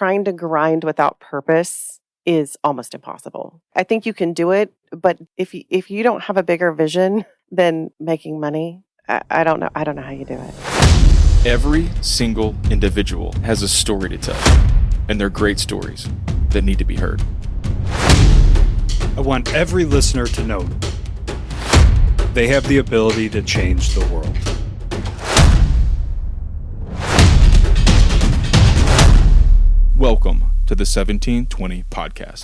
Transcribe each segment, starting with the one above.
trying to grind without purpose is almost impossible. I think you can do it, but if you don't have a bigger vision than making money, I don't know. I don't know how you do it. Every single individual has a story to tell, and they're great stories that need to be heard. I want every listener to know they have the ability to change the world. Welcome to the 1720 Podcast.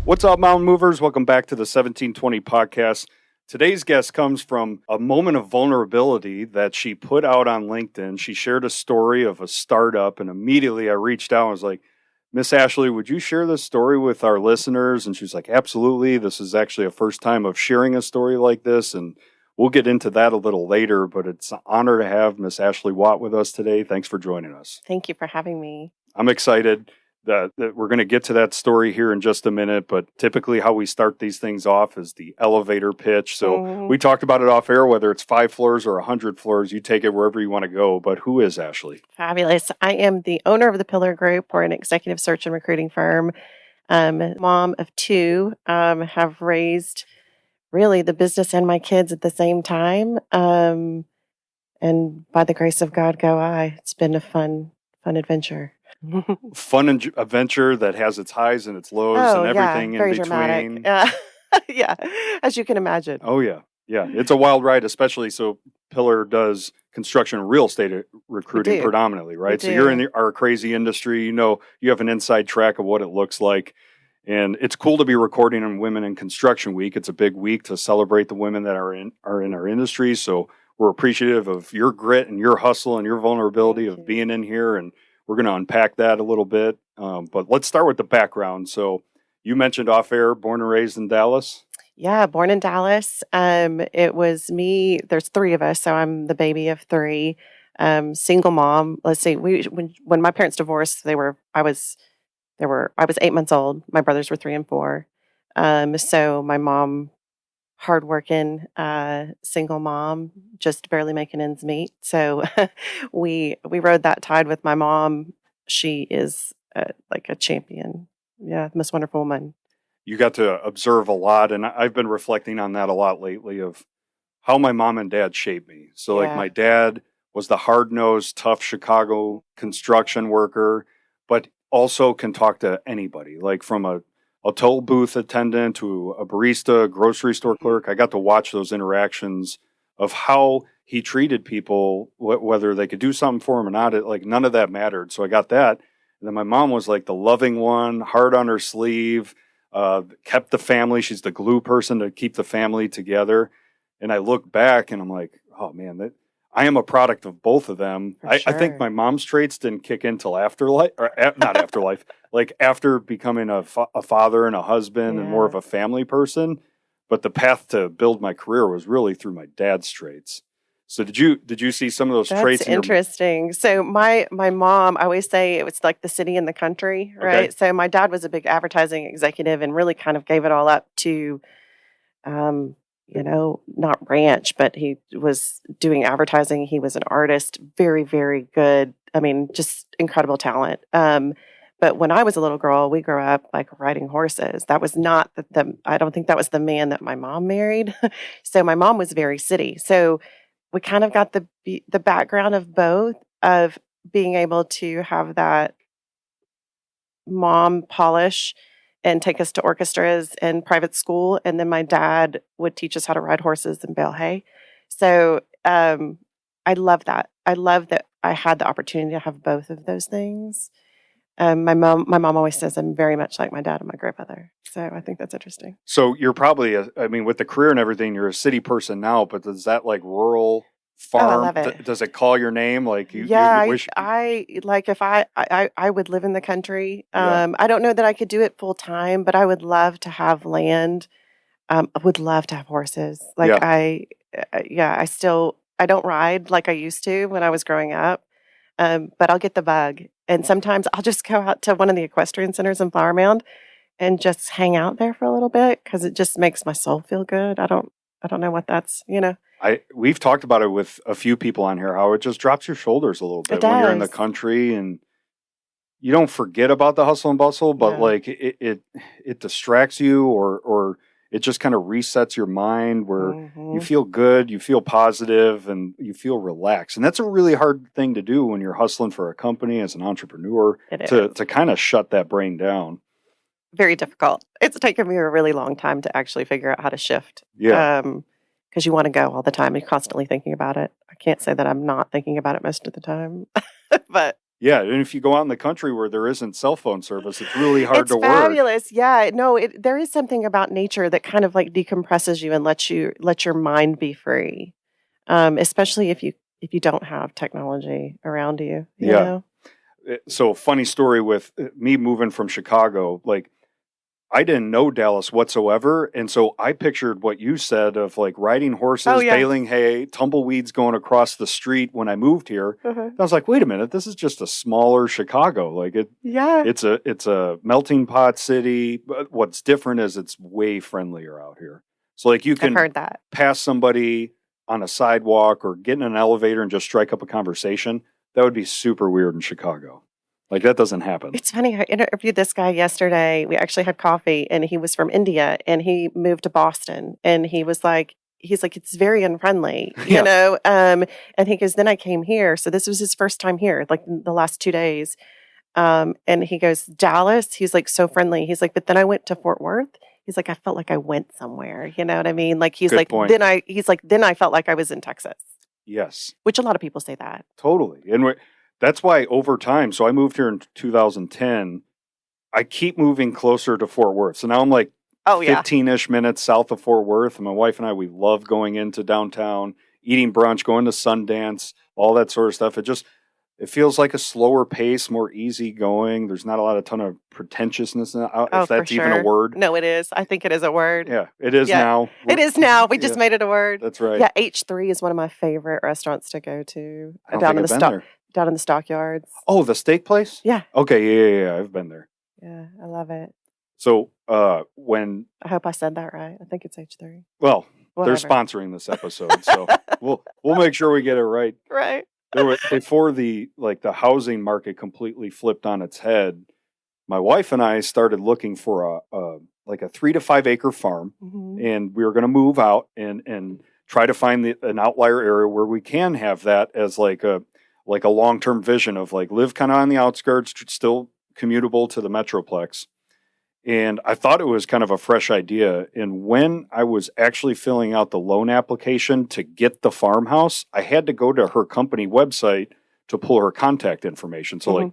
What's up, mountain movers? Welcome back to the 1720 Podcast. Today's guest comes from a moment of vulnerability that she put out on LinkedIn. She shared a story of a startup, and immediately I reached out and was like, Miss Ashley, would you share this story with our listeners? And she was like, absolutely. This is actually a first time of sharing a story like this, and we'll get into that a little later, but it's an honor to have Miss Ashley Watt with us today. Thanks for joining us. Thank you for having me. I'm excited that we're going to get to that story here in just a minute, but typically how we start these things off is the elevator pitch. So we talked about it off air, whether it's 5 floors or 100 floors, you take it wherever you want to go. But who is Ashley? Fabulous. I am the owner of the Pillar Group. We're an executive search and recruiting firm. Mom of 2, have raised really the business and my kids at the same time. And by the grace of God, go I. It's been a fun adventure. Fun adventure that has its highs and its lows and everything very in between. Dramatic. Yeah, as you can imagine. Oh, yeah. Yeah, it's a wild ride, especially so Pillar does construction and real estate recruiting predominantly, right? So you're in our crazy industry. You know, you have an inside track of what it looks like. And it's cool to be recording on Women in Construction Week. It's a big week to celebrate the women that are in our industry. So we're appreciative of your grit and your hustle and your vulnerability of being in here, and we're going to unpack that a little bit. But let's start with the background. So you mentioned off air, born and raised in Dallas. Yeah, born in Dallas. It was me. There's 3 of us, so I'm the baby of 3. Single mom. Let's see. When my parents divorced, I was 8 months old. My brothers were 3 and 4. So my mom, hardworking, single mom, just barely making ends meet. So we rode that tide with my mom. She is like a champion. Yeah, the most wonderful woman. You got to observe a lot, and I've been reflecting on that a lot lately of how my mom and dad shaped me. So like my dad was the hard-nosed, tough Chicago construction worker, but also can talk to anybody, like from a toll booth attendant to a barista, grocery store clerk. I got to watch those interactions of how he treated people, whether they could do something for him or not. Like none of that mattered. So I got that. And then my mom was like the loving one, hard on her sleeve, kept the family. She's the glue person to keep the family together. And I look back and I'm like, oh man, I am a product of both of them. I think my mom's traits didn't kick in till afterlife, or not afterlife, like after becoming a father and a husband and more of a family person. But the path to build my career was really through my dad's traits. So did you see some of those traits? That's interesting. So my mom, I always say it was like the city and the country, right? Okay. So my dad was a big advertising executive and really kind of gave it all up to, not ranch, but he was doing advertising. He was an artist, very, very good. I mean, just incredible talent. But when I was a little girl, we grew up like riding horses. That was not I don't think that was the man that my mom married. So my mom was very city. So we kind of got the background of both, of being able to have that mom polish and take us to orchestras and private school. And then my dad would teach us how to ride horses and bale hay. So I love that. I love that I had the opportunity to have both of those things. My mom always says I'm very much like my dad and my grandmother. So I think that's interesting. So you're probably, with the career and everything, you're a city person now, but does that like rural farm? Oh, I love it. Does it call your name? Like you wish? I like if I would live in the country. I don't know that I could do it full time, but I would love to have land. I would love to have horses. Like I don't ride like I used to when I was growing up. But I'll get the bug. And sometimes I'll just go out to one of the equestrian centers in Flower Mound and just hang out there for a little bit because it just makes my soul feel good. I don't know what that's, We've talked about it with a few people on here, how it just drops your shoulders a little bit when you're in the country and you don't forget about the hustle and bustle, but Yeah. like it distracts you or it just kind of resets your mind where you feel good, you feel positive, and you feel relaxed. And that's a really hard thing to do when you're hustling for a company as an entrepreneur to kind of shut that brain down. Very difficult. It's taken me a really long time to actually figure out how to shift. Yeah. Because you want to go all the time. You're constantly thinking about it. I can't say that I'm not thinking about it most of the time. But yeah, and if you go out in the country where there isn't cell phone service, it's really hard to work. It's fabulous. Yeah, no, there is something about nature that kind of like decompresses you and lets your mind be free. Especially if you don't have technology around you. You know? So funny story with me moving from Chicago, like I didn't know Dallas whatsoever. And so I pictured what you said of like riding horses, baling hay, tumbleweeds going across the street when I moved here. I was like, wait a minute, this is just a smaller Chicago. Like it's a melting pot city. But what's different is it's way friendlier out here. So like you can pass somebody on a sidewalk or get in an elevator and just strike up a conversation. That would be super weird in Chicago. Like, that doesn't happen. It's funny. I interviewed this guy yesterday. We actually had coffee, and he was from India, and he moved to Boston. And he's like, it's very unfriendly, you know? And he goes, then I came here. So this was his first time here, like the last 2 days. And he goes, Dallas, he's like, so friendly. He's like, but then I went to Fort Worth. He's like, I felt like I went somewhere. You know what I mean? Like, Good point. then I felt like I was in Texas. Yes. Which a lot of people say that. Totally. And that's why over time, so I moved here in 2010, I keep moving closer to Fort Worth. So now I'm like 15-ish minutes south of Fort Worth. And my wife and I, we love going into downtown, eating brunch, going to Sundance, all that sort of stuff. It feels like a slower pace, more easygoing. There's not a ton of pretentiousness, if that's even a word. No, it is. I think it is a word. Yeah, it is now. It is now. We just made it a word. That's right. Yeah, H3 is one of my favorite restaurants to go to. Down in the stockyards. Oh, the steak place? Yeah. Okay, yeah. I've been there. Yeah, I love it. So when... I hope I said that right. I think it's H3. Well, they're sponsoring this episode, so we'll make sure we get it right. Right. Before the housing market completely flipped on its head, my wife and I started looking for a 3 to 5 acre farm, and we were going to move out and try to find an outlier area where we can have that as like a long-term vision of like live kind of on the outskirts, still commutable to the Metroplex. And I thought it was kind of a fresh idea. And when I was actually filling out the loan application to get the farmhouse, I had to go to her company website to pull her contact information. So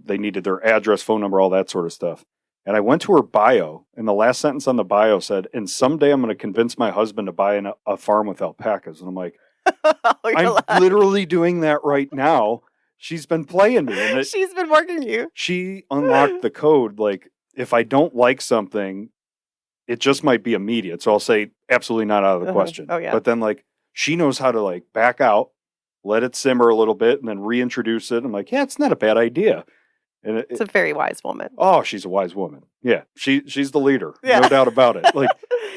they needed their address, phone number, all that sort of stuff. And I went to her bio, and the last sentence on the bio said, and someday I'm going to convince my husband to buy a farm with alpacas. And I'm like, I'm literally doing that right now. She's been playing me. And she's been working you. She unlocked the code. Like, if I don't like something, it just might be immediate. So I'll say absolutely not out of the question. Oh, yeah. But then like she knows how to like back out, let it simmer a little bit, and then reintroduce it. I'm like, yeah, it's not a bad idea. And it's a very wise woman. Oh, she's a wise woman. Yeah, she's the leader. Yeah. No doubt about it. Like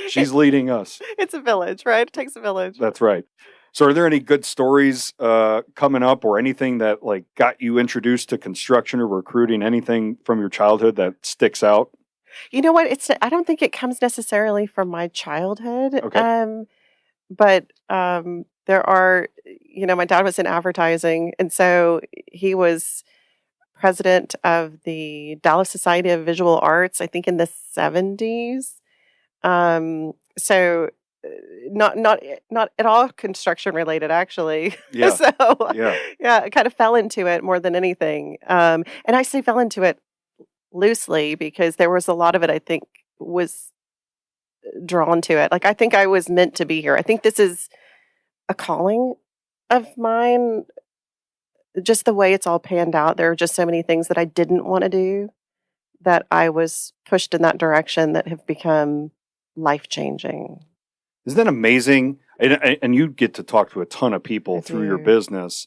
she's leading us. It's a village, right? It takes a village. That's right. So are there any good stories coming up or anything that like got you introduced to construction or recruiting, anything from your childhood that sticks out? You know what? I don't think it comes necessarily from my childhood. Okay. But there are, my dad was in advertising, and so he was president of the Dallas Society of Visual Arts, I think in the 70s. So not at all construction related, actually. Yeah. So I kind of fell into it more than anything. And I say fell into it loosely because there was a lot of it I think was drawn to it. Like I think I was meant to be here. I think this is a calling of mine. Just the way it's all panned out. There are just so many things that I didn't want to do that I was pushed in that direction that have become life-changing. Isn't that amazing? And you get to talk to a ton of people through your business.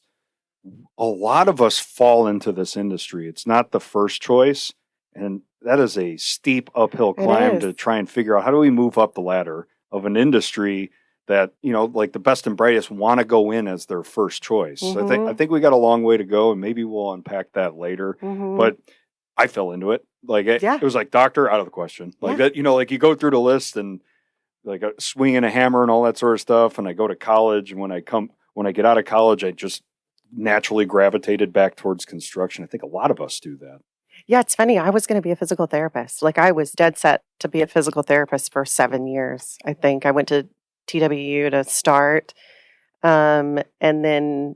A lot of us fall into this industry. It's not the first choice. And that is a steep uphill climb to try and figure out how do we move up the ladder of an industry that, like the best and brightest want to go in as their first choice. So I Mhm. think we got a long way to go, and maybe we'll unpack that later. Mhm. But I fell into it. Like Yeah. it was like doctor out of the question. Like Yeah. that, like you go through the list and like swinging a hammer and all that sort of stuff. And I go to college, and when I get out of college, I just naturally gravitated back towards construction. I think a lot of us do that. Yeah, it's funny. I was going to be a physical therapist. Like I was dead set to be a physical therapist for 7 years. I think I went to TWU to start, and then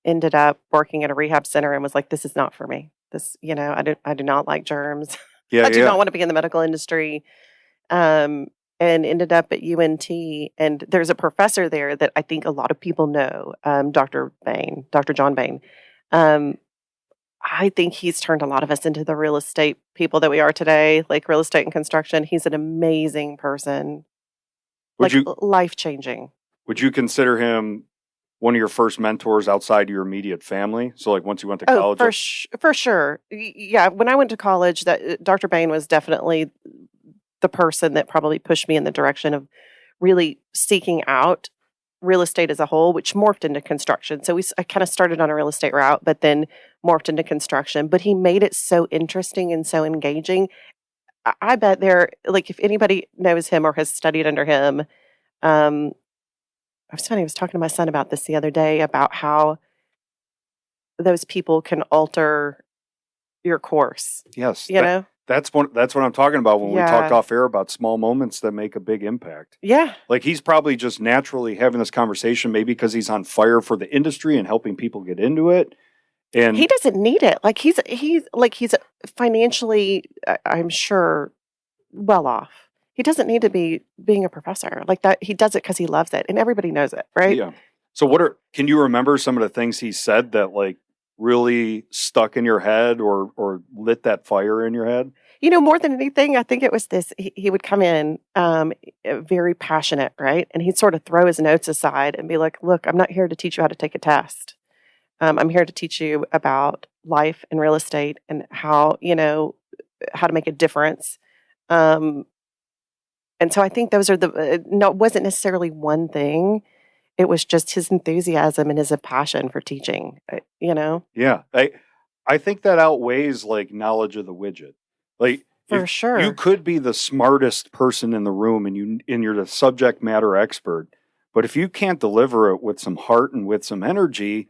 ended up working at a rehab center and was like, this is not for me. This, I do not like germs. Yeah, I do yeah. not want to be in the medical industry. Um, and ended up at UNT. And there's a professor there that I think a lot of people know, Dr. John Bain. I think he's turned a lot of us into the real estate people that we are today, like real estate and construction. He's an amazing person, life changing. Would you consider him one of your first mentors outside your immediate family? So, like once you went to college, for sure. Yeah, when I went to college, that Dr. Bain was definitely the person that probably pushed me in the direction of really seeking out real estate as a whole, which morphed into construction. So I kind of started on a real estate route, but then morphed into construction. But he made it so interesting and so engaging. I bet like if anybody knows him or has studied under him, I was talking to my son about this the other day about how those people can alter your course. Yes, you know. That's what I'm talking about when we Yeah. talked off air about small moments that make a big impact. Yeah. Like he's probably just naturally having this conversation, maybe because he's on fire for the industry and helping people get into it. And He doesn't need it. Like he's financially, I'm sure, well off. He doesn't need to be being a professor like that. He does it because he loves it, and everybody knows it, right? Yeah. So can you remember some of the things he said that like really stuck in your head or lit that fire in your head? More than anything, I think it was this. He would come in very passionate, right? And he'd sort of throw his notes aside and be like, look, I'm not here to teach you how to take a test. I'm here to teach you about life and real estate and how to make a difference. And so I think those are no, it wasn't necessarily one thing. It was just his enthusiasm and his passion for teaching, Yeah. I think that outweighs like knowledge of the widget. Like For sure. You could be the smartest person in the room and you're the subject matter expert, but if you can't deliver it with some heart and with some energy,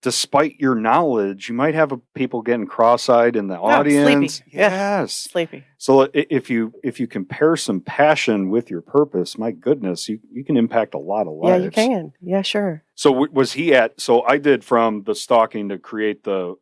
despite your knowledge, you might have people getting cross-eyed in the audience. Sleepy. Yes. Sleepy. So if you can pair some passion with your purpose, my goodness, you can impact a lot of lives. Yeah, you can. Yeah, sure. So was he so I did from the stalking to create the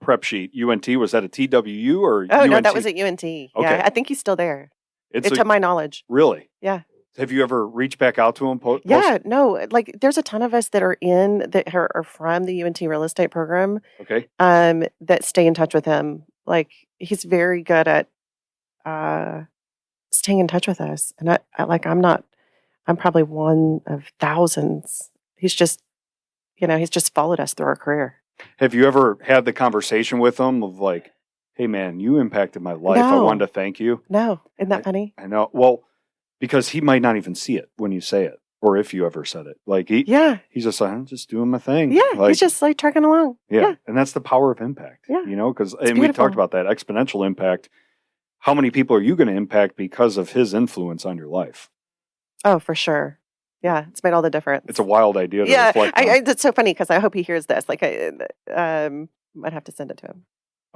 prep sheet. UNT, was that a TWU or UNT? Oh, no, that was at UNT. Okay. Yeah, I think he's still there. It's to my knowledge. Really? Yeah. Have you ever reached back out to him? Yeah, no, like there's a ton of us that are from the UNT real estate program. Okay. That stay in touch with him. Like he's very good at staying in touch with us. And I'm probably one of thousands. He's just followed us through our career. Have you ever had the conversation with him of like, hey man, you impacted my life. I No. wanted to thank you. No, isn't that funny? I know. Well, because he might not even see it when you say it, or if you ever said it. Like he's just like, I'm just doing my thing. Yeah, like, he's just like trucking along. Yeah, and that's the power of impact. Yeah. Because we beautiful. talked about that exponential impact. How many people are you going to impact because of his influence on your life? Oh, for sure. Yeah, it's made all the difference. It's a wild idea to reflect on. It's so funny because I hope he hears this. Like, I might have to send it to him.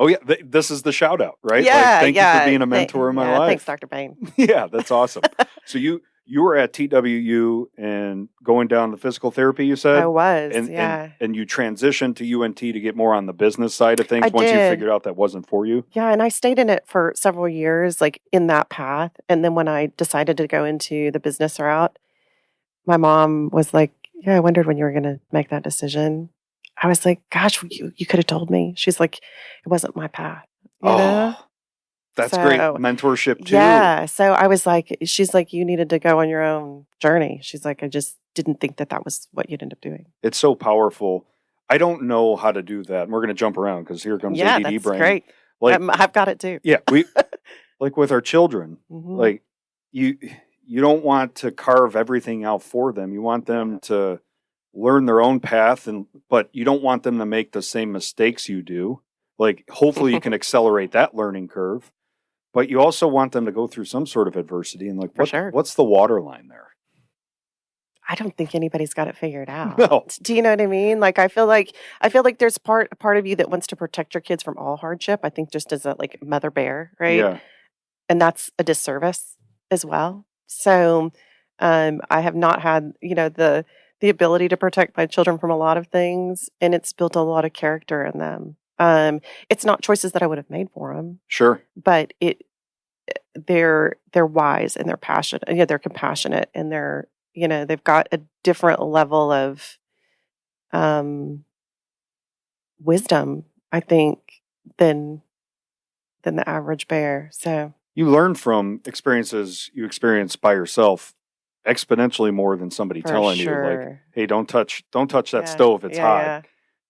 Oh yeah, this is the shout out, right? Yeah, like, thank you for being a mentor in my life. Thanks, Dr. Bain. Yeah, that's awesome. So you were at TWU and going down the physical therapy, you said? I was, and you transitioned to UNT to get more on the business side of things I once you did. figured out that wasn't for you? Yeah, and I stayed in it for several years, like in that path. And then when I decided to go into the business route, my mom was like, yeah, I wondered when you were going to make that decision. I was like, gosh, you could have told me. She's like, it wasn't my path. You know? That's great mentorship too. Yeah. So I was like, she's like, you needed to go on your own journey. She's like, I just didn't think that was what you'd end up doing. It's so powerful. I don't know how to do that. And we're going to jump around because here comes ADD that's brain. Great. Like, I've got it too. Yeah. We like with our children, Mhm. like you you don't want to carve everything out for them. You want them to learn their own path, but you don't want them to make the same mistakes you do. Like, hopefully you can accelerate that learning curve, but you also want them to go through some sort of adversity. And like, what's the waterline there? I don't think anybody's got it figured out. No. Do you know what I mean? Like, I feel like there's part of you that wants to protect your kids from all hardship. I think just as a like mother bear, right? Yeah. And that's a disservice as well. So, I have not had, the ability to protect my children from a lot of things, and it's built a lot of character in them. It's not choices that I would have made for them. Sure. But they're wise and they're passionate. Yeah, they're compassionate, and they've got a different level of wisdom, I think, than the average bear. So you learn from experiences you experience by yourself exponentially more than somebody telling you, like, "Hey, don't touch that stove; it's hot." Yeah.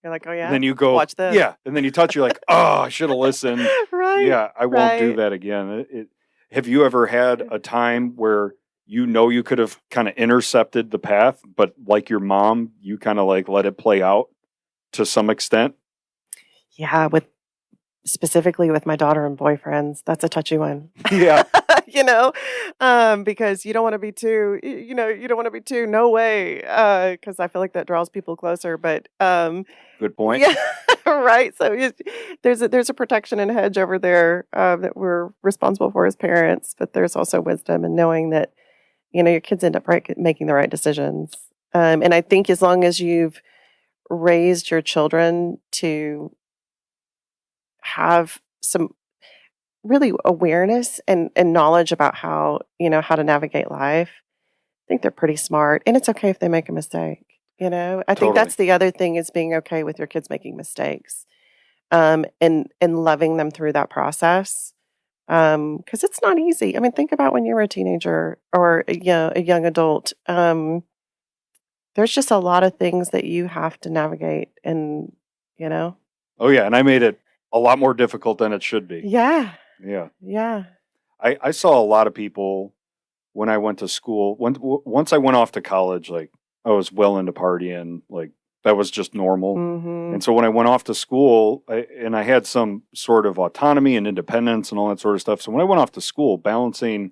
You're like, "Oh yeah." And then you go, "Watch this." Yeah, and then you touch. You're like, "Oh, I should have listened." Right. Yeah, I won't do that again. Have you ever had a time where you could have kind of intercepted the path, but like your mom, you kind of like let it play out to some extent? Yeah, specifically with my daughter and boyfriends, that's a touchy one. Yeah. Because you don't want to be too, you don't want to be too, no way. Because I feel like that draws people closer, but, good point. Yeah, right. So there's a protection and hedge over there, that we're responsible for as parents, but there's also wisdom in knowing that, your kids end up making the right decisions. And I think as long as you've raised your children to have some really awareness and knowledge about how to navigate life, I think they're pretty smart, and it's okay if they make a mistake. I think that's the other thing, is being okay with your kids making mistakes, and loving them through that process. Because it's not easy. I mean, think about when you were a teenager or a young adult. There's just a lot of things that you have to navigate, and Oh yeah, and I made it a lot more difficult than it should be. Yeah. Yeah. Yeah. I saw a lot of people when I went to school. Once I went off to college, like, I was well into partying, like that was just normal. Mm-hmm. And so when I went off to school, I had some sort of autonomy and independence and all that sort of stuff. So when I went off to school, balancing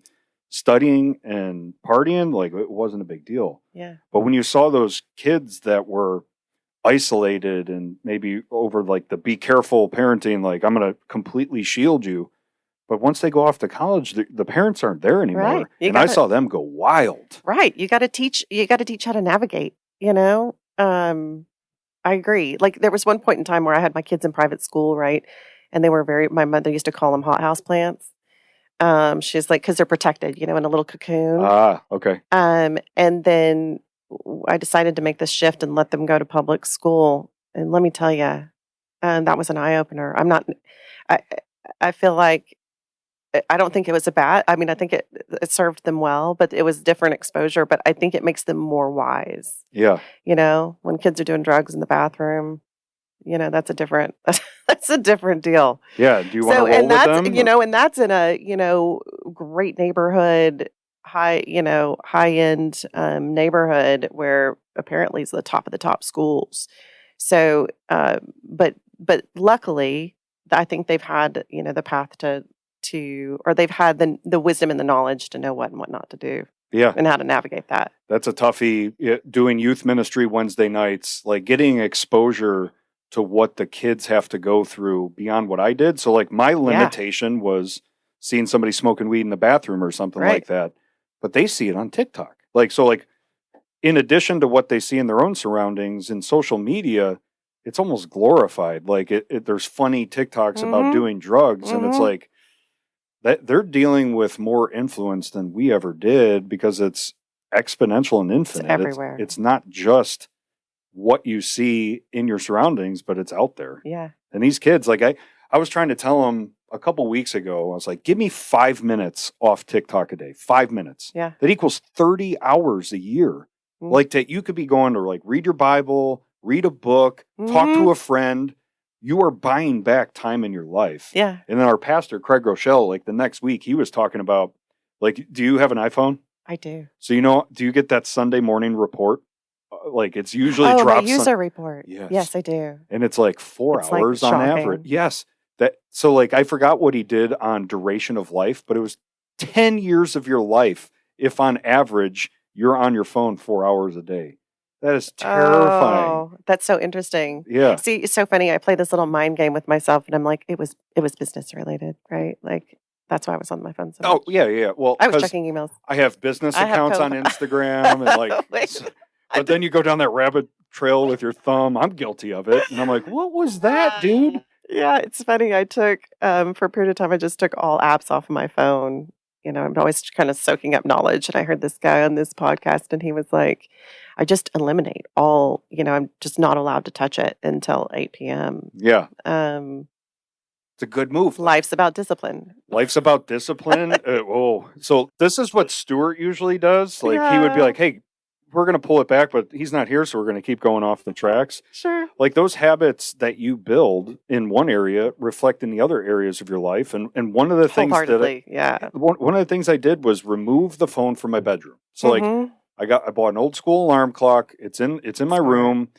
studying and partying, like, it wasn't a big deal. Yeah. But when you saw those kids that were isolated and maybe over like the be careful parenting, like, I'm going to completely shield you. But once they go off to college, the parents aren't there anymore. Right. I saw them go wild. Right. You got to teach how to navigate, I agree. Like, there was one point in time where I had my kids in private school, right? And they were my mother used to call them hothouse plants. She's like, because they're protected, in a little cocoon. Ah, okay. And then I decided to make this shift and let them go to public school. And let me tell you, that was an eye opener. I feel like, I don't think it was I think it served them well, but it was different exposure. But I think it makes them more wise. Yeah. When kids are doing drugs in the bathroom, that's a different deal. Yeah. Do you want to roll with them? And that's in a, great neighborhood, high-end neighborhood where apparently it's the top of the top schools. So, but luckily, I think they've had, the path or they've had the wisdom and the knowledge to know what and what not to do. Yeah. And how to navigate that. That's a toughie. Doing youth ministry Wednesday nights, like getting exposure to what the kids have to go through beyond what I did. So like my limitation was seeing somebody smoking weed in the bathroom or something like that. But they see it on TikTok. Like, so like in addition to what they see in their own surroundings in social media, it's almost glorified. Like there's funny TikToks about doing drugs. And it's like, that they're dealing with more influence than we ever did because it's exponential and infinite. It's everywhere. It's not just what you see in your surroundings, but it's out there. Yeah. And these kids, like I was trying to tell them a couple weeks ago, I was like, give me 5 minutes off TikTok a day. 5 minutes. Yeah. That equals 30 hours a year. Like that you could be going to like read your Bible, read a book, talk to a friend. You are buying back time in your life. Yeah. And then our pastor, Craig Rochelle, like the next week, he was talking about, like, do you have an iPhone? I do. So, do you get that Sunday morning report? Like it's usually my drops user report. Yes. Yes, I do. And it's like 4 It's, like, hours on average. shocking. Yes. So like I forgot what he did on duration of life, but it was 10 years of your life if on average you're on your phone 4 hours a day. That is terrifying. Oh, that's so interesting. Yeah. See, it's so funny. I play this little mind game with myself, and I'm like, it was business related, right? Like that's why I was on my phone so much. Oh, yeah. Well, I was checking emails. I have business accounts on Instagram and like, but then you go down that rabbit trail with your thumb. I'm guilty of it. And I'm like, what was that, dude? Yeah, it's funny. I took, for a period of time, I just took all apps off of my phone. I'm always kind of soaking up knowledge. And I heard this guy on this podcast, and he was like, I just eliminate all, I'm just not allowed to touch it until 8 p.m. Yeah. It's a good move. Life's about discipline. So this is what Stuart usually does. Like he would be like, hey, we're going to pull it back, but he's not here. So we're going to keep going off the tracks. Sure. Like those habits that you build in one area reflect in the other areas of your life. And one of the things one of the things I did was remove the phone from my bedroom. So like I bought an old school alarm clock. It's in my room.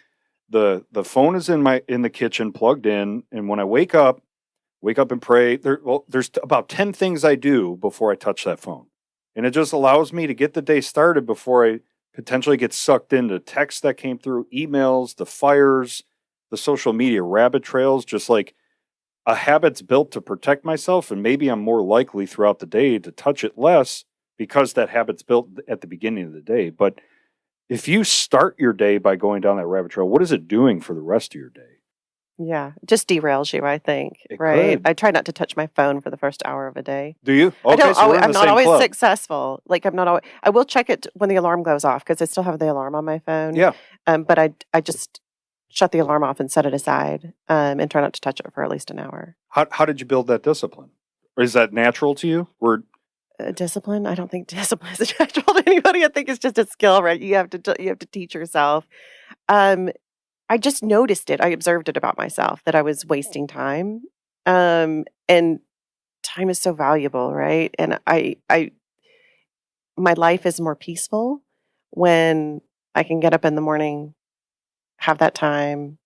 The phone is in the kitchen plugged in. And when I wake up and pray. There's about 10 things I do before I touch that phone. And it just allows me to get the day started before I potentially get sucked into texts that came through, emails, the fires, the social media rabbit trails, just like a habit's built to protect myself. And maybe I'm more likely throughout the day to touch it less because that habit's built at the beginning of the day. But if you start your day by going down that rabbit trail, what is it doing for the rest of your day? Yeah, just derails you, I think. It right? could. I try not to touch my phone for the first hour of a day. Do you? Okay, I'm not always successful. Like I'm not always. I will check it when the alarm goes off because I still have the alarm on my phone. Yeah. But I just shut the alarm off and set it aside and try not to touch it for at least an hour. How did you build that discipline? Or is that natural to you? Discipline? I don't think discipline is natural to anybody. I think it's just a skill, right? You have to teach yourself. I just noticed it. I observed it about myself that I was wasting time. And time is so valuable, right? And my life is more peaceful when I can get up in the morning, have that time,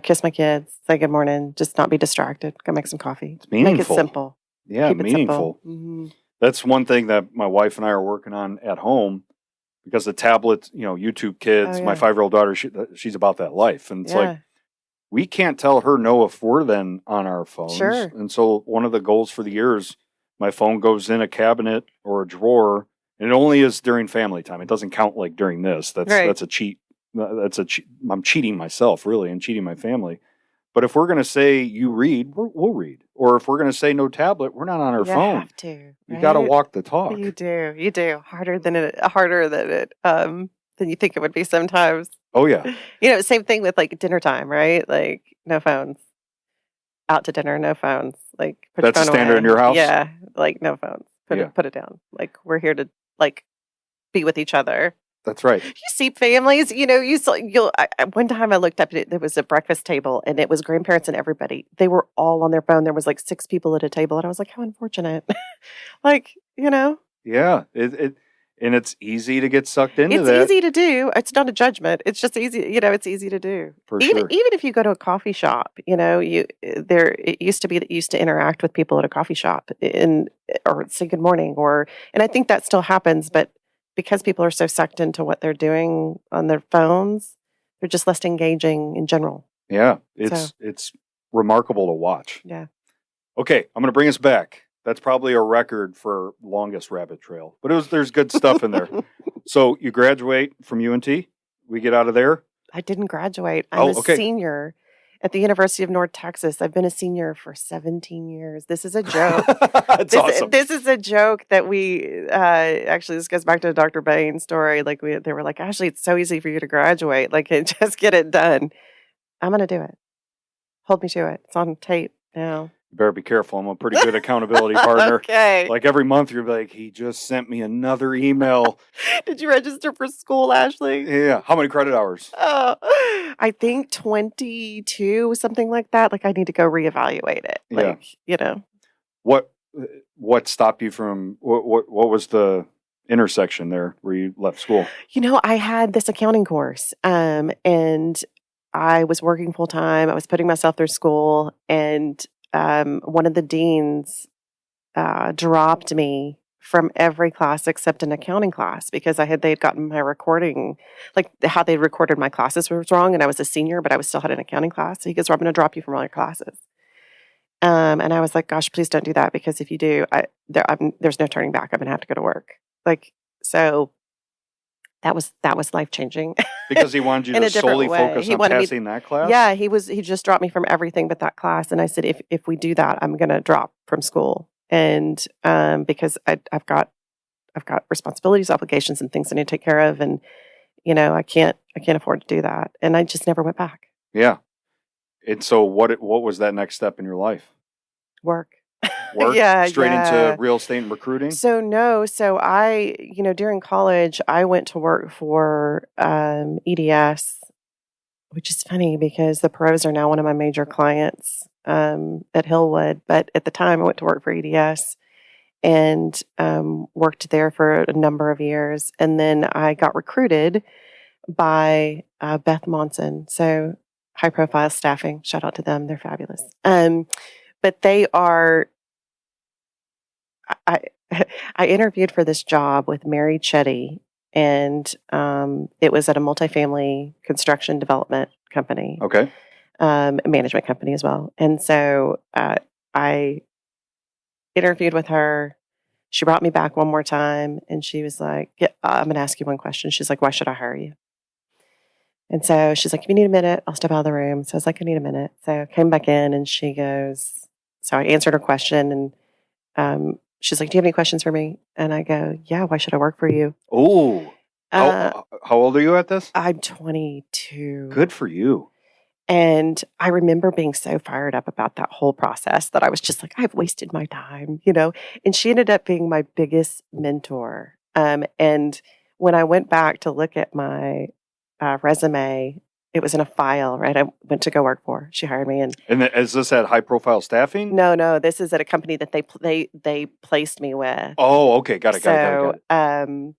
kiss my kids, say good morning, just not be distracted, go make some coffee. It's meaningful. Make it simple. Yeah, Keep it meaningful. Simple. Mm-hmm. That's one thing that my wife and I are working on at home. Because the tablets, YouTube Kids, my 5-year-old daughter, she's about that life. And it's like, we can't tell her no if we're then on our phones. Sure. And so one of the goals for the year is my phone goes in a cabinet or a drawer. And it only is during family time. It doesn't count like during this. That's a cheat. I'm cheating myself, really, and cheating my family. But if we're going to say you read, we'll read. Or if we're going to say no tablet, we're not on our phone. You have to. Right? You got to walk the talk. You do. Harder than you think it would be sometimes. Oh, yeah. Same thing with like dinner time, right? Like no phones. Out to dinner, no phones. Like put that's your phone a standard away. in your house? Yeah, like no phones. Put it down. Like we're here to like be with each other. That's right. You see families, one time I looked up, there was a breakfast table and it was grandparents and everybody. They were all on their phone. There was like 6 people at a table. And I was like, how unfortunate. Yeah. And it's easy to get sucked into that. It's easy to do. It's not a judgment. It's just easy. It's easy to do. For sure. Even if you go to a coffee shop, it used to be that you used to interact with people at a coffee shop or say good morning and I think that still happens, but because people are so sucked into what they're doing on their phones, they're just less engaging in general. Yeah, it's remarkable to watch. Yeah. Okay, I'm going to bring us back. That's probably a record for longest rabbit trail, but there's good stuff in there. So you graduate from UNT. We get out of there. I didn't graduate. I'm a senior at the University of North Texas. I've been a senior for 17 years. This is a joke. Awesome. This is a joke that we actually. This goes back to the Dr. Bain story. Like they were like, Ashley, it's so easy for you to graduate. Like, just get it done. I'm going to do it. Hold me to it. It's on tape now. You better be careful. I'm a pretty good accountability partner. Okay. Like every month, you're like, he just sent me another email. Did you register for school, Ashley? Yeah. How many credit hours? I think 22, something like that. Like I need to go reevaluate it. What stopped you from, what was the intersection there where you left school? I had this accounting course, and I was working full time. I was putting myself through school, and one of the deans dropped me from every class except an accounting class because they'd gotten my recording, like how they recorded my classes was wrong, and I was a senior, but I still had an accounting class. So he goes, "I'm going to drop you from all your classes." And I was like, "Gosh, please don't do that, because if you do, there's no turning back. I'm going to have to go to work." So that was life changing. Because he wanted you In to a different solely way. focus He on wanted me- passing that class? Yeah, he just dropped me from everything but that class. And I said, if we do that, I'm going to drop from school. And because I've got responsibilities, obligations, and things I need to take care of, and I can't afford to do that. And I just never went back. Yeah. And so what was that next step in your life? Work. Yeah, straight into real estate and recruiting? So I, during college, I went to work for EDS, which is funny because the pros are now one of my major clients at Hillwood. But at the time, I went to work for EDS and worked there for a number of years. And then I got recruited by Beth Monson. So high profile staffing. Shout out to them. They're fabulous. But they are... I interviewed for this job with Mary Chetty, and it was at a multifamily construction development company. Okay. Management company as well. And so I interviewed with her. She brought me back one more time, and she was like, I'm going to ask you one question. She's like, "Why should I hire you?" And so she's like, "If you need a minute, I'll step out of the room." So I was like, "I need a minute." So I came back in, and she goes, so I answered her question, and she's like, "Do you have any questions for me?" And I go, "Yeah, why should I work for you?" Oh, how old are you at this? I'm 22. Good for you. And I remember being so fired up about that whole process that I was just like, I've wasted my time, And she ended up being my biggest mentor. And when I went back to look at my resume, it was in a file, right? I went to go work for. She hired me, and is this at high profile staffing? No, this is at a company that they placed me with. Oh, okay, got it.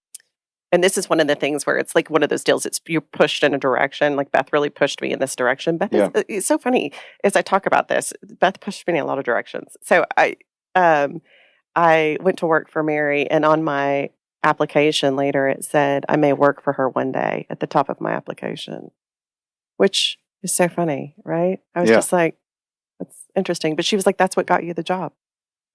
And this is one of the things where it's like one of those deals. You're pushed in a direction. Like Beth really pushed me in this direction. Beth it's so funny as I talk about this. Beth pushed me in a lot of directions. So I went to work for Mary, and on my application later it said I may work for her one day at the top of my application, which is so funny, right? I was just like, that's interesting. But she was like, "That's what got you the job."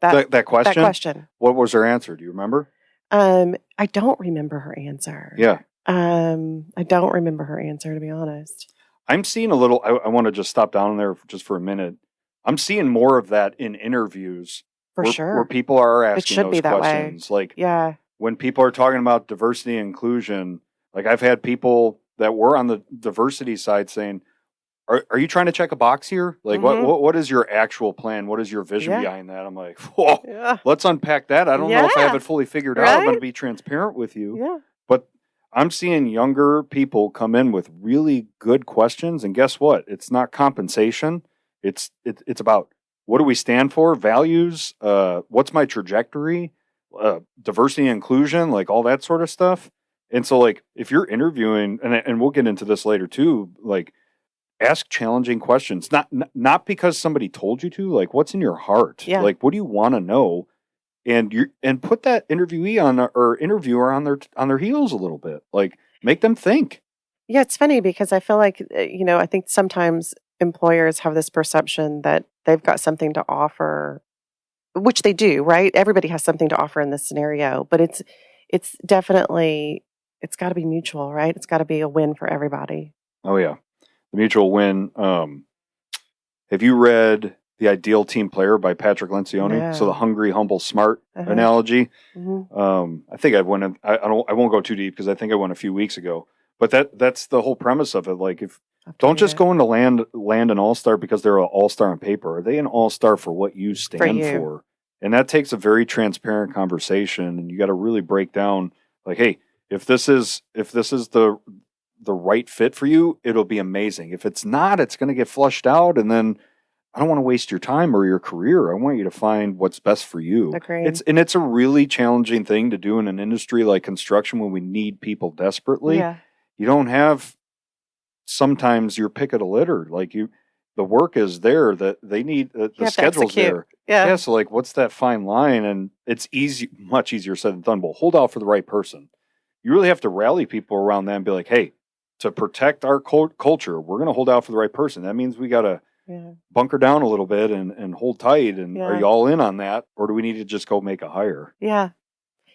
That question? That question. What was her answer? Do you remember? I don't remember her answer. Yeah. I don't remember her answer, to be honest. I'm seeing a little, I want to just stop down there just for a minute. I'm seeing more of that in interviews. Sure. Where people are asking it should those be that questions. Way. Like, when people are talking about diversity and inclusion, like I've had people that were on the diversity side saying, are you trying to check a box here? Like, what is your actual plan? What is your vision behind that? I'm like, whoa, let's unpack that. I don't know if I have it fully figured out. I'm going to be transparent with you. Yeah. But I'm seeing younger people come in with really good questions. And guess what? It's not compensation. It's about, what do we stand for? Values? What's my trajectory? Diversity and inclusion, like all that sort of stuff. And so, like, if you're interviewing, and we'll get into this later too, like, ask challenging questions, not because somebody told you to. Like, what's in your heart? Yeah. Like, what do you want to know? And put that interviewee or interviewer on their heels a little bit. Like, make them think. Yeah, it's funny because I feel like I think sometimes employers have this perception that they've got something to offer, which they do, right? Everybody has something to offer in this scenario, but it's definitely, it's got to be mutual, right? It's got to be a win for everybody. Oh yeah. The mutual win. Have you read The Ideal Team Player by Patrick Lencioni? No. So the hungry, humble, smart analogy. Mm-hmm. I think I won't go too deep because I think I went a few weeks ago. But that's the whole premise of it. Like, don't just go into land an all-star because they're an all-star on paper. Are they an all-star for what you stand for? And that takes a very transparent conversation, and you got to really break down, like, hey, if this is the right fit for you, it'll be amazing. If it's not, it's going to get flushed out, and then I don't want to waste your time or your career. I want you to find what's best for you. Agreed. It's a really challenging thing to do in an industry like construction when we need people desperately. Yeah. You don't have sometimes your pick of the litter. Like the work is there that they need, the schedule's there. Yeah. So like, what's that fine line? And it's much easier said than done. But hold out for the right person. You really have to rally people around that and be like, hey, to protect our culture, we're going to hold out for the right person. That means we got to bunker down a little bit and hold tight. And are you all in on that? Or do we need to just go make a hire? Yeah.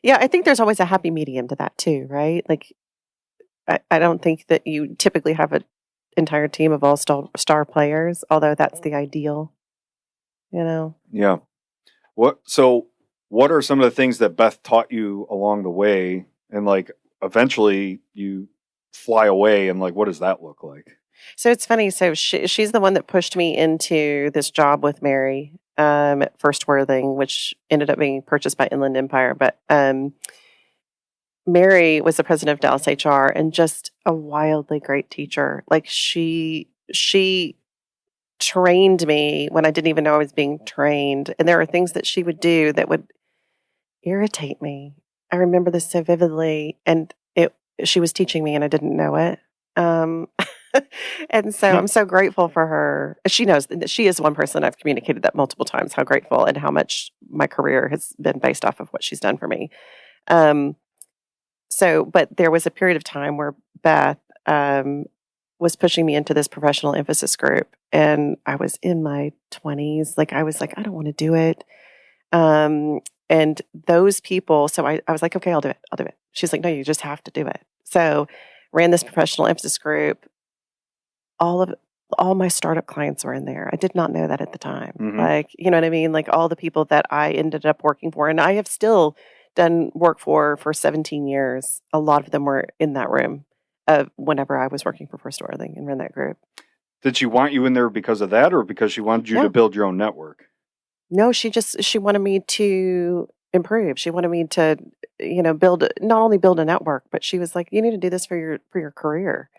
Yeah. I think there's always a happy medium to that too, right? Like, I don't think that you typically have an entire team of all star players, although that's the ideal, Yeah. What are some of the things that Beth taught you along the way? And like, eventually you fly away, and like, what does that look like? So it's funny. So she's the one that pushed me into this job with Mary at First Worthing, which ended up being purchased by Inland Empire. But Mary was the president of Dallas HR and just a wildly great teacher. Like she trained me when I didn't even know I was being trained. And there are things that she would do that would irritate me. I remember this so vividly, and she was teaching me and I didn't know it. And so I'm so grateful for her. She knows that she is one person I've communicated that multiple times, how grateful and how much my career has been based off of what she's done for me. But there was a period of time where Beth was pushing me into this professional emphasis group, and I was in my 20s. Like, I was like, I don't want to do it. And those people, so I was like, okay, I'll do it. She's like, no, you just have to do it. So ran this professional emphasis group. All my startup clients were in there. I did not know that at the time. Mm-hmm. Like, you know what I mean? Like all the people that I ended up working for, and I have still done work for 17 years. A lot of them were in that room whenever I was working for First Worthing and ran that group. Did she want you in there because of that, or because she wanted you to build your own network? No, she wanted me to improve. She wanted me to, not only build a network, but she was like, you need to do this for your career.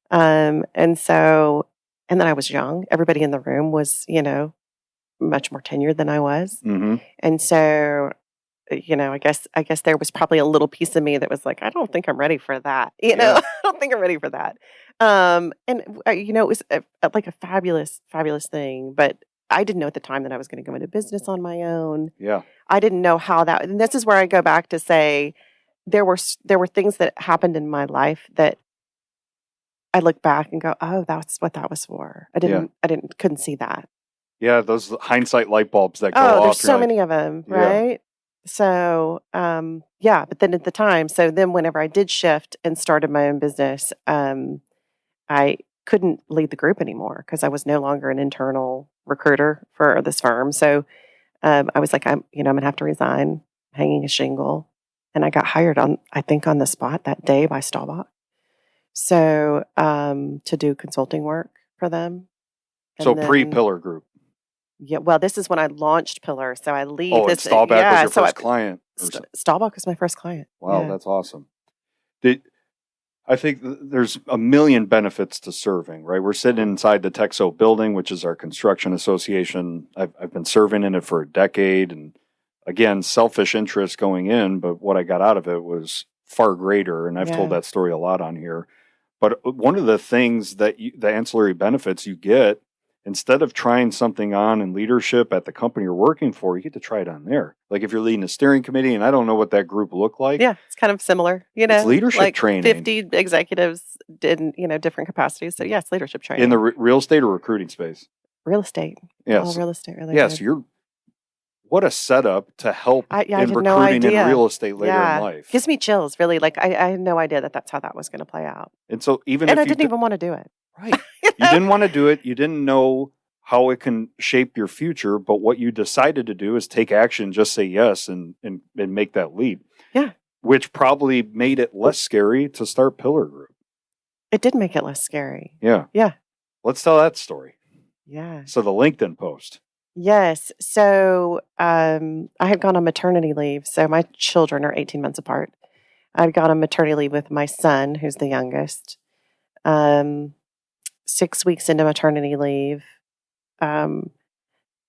And then I was young. Everybody in the room was, much more tenured than I was. Mm-hmm. And so, I guess there was probably a little piece of me that was like, I don't think I'm ready for that. I don't think I'm ready for that. It was like a fabulous, fabulous thing, but I didn't know at the time that I was going to go into business on my own. Yeah. I didn't know how that, and this is where I go back to say there were things that happened in my life that I look back and go, oh, that's what that was for. Couldn't see that. Yeah. Those hindsight light bulbs that go off. Oh, there's so many of them. Right. Yeah. So, but then at the time, so then whenever I did shift and started my own business, I couldn't lead the group anymore because I was no longer an internal recruiter for this firm. So I was like, I'm going to have to resign, hanging a shingle. And I got hired on the spot that day by Staubach. So to do consulting work for them. So pre-Pillar Group. Yeah, well, this is when I launched Pillar. So I leave. Oh, and Staubach was your first client. Staubach was my first client. Wow, That's awesome. I think there's a million benefits to serving, right? We're sitting inside the Texo building, which is our construction association. I've been serving in it for a decade, and again, selfish interest going in, but what I got out of it was far greater, and I've told that story a lot on here. But one of the things that the ancillary benefits you get, instead of trying something on in leadership at the company you're working for, you get to try it on there. Like if you're leading a steering committee, and I don't know what that group looked like. Yeah, it's kind of similar. It's leadership training. 50 executives in different capacities. So yes, leadership training. In the real estate or recruiting space? Real estate. Yes. All real estate related. Yes, what a setup to help in recruiting in real estate later in life. Gives me chills, really. Like I had no idea that that's how that was going to play out. And so I didn't even want to do it. Right. You didn't want to do it. You didn't know how it can shape your future, but what you decided to do is take action, just say yes and make that leap. Yeah. Which probably made it less scary to start Pillar Group. It did make it less scary. Yeah. Yeah. Let's tell that story. Yeah. So the LinkedIn post. Yes. So I had gone on maternity leave. So my children are 18 months apart. I've gone on maternity leave with my son, who's the youngest. 6 weeks into maternity leave, I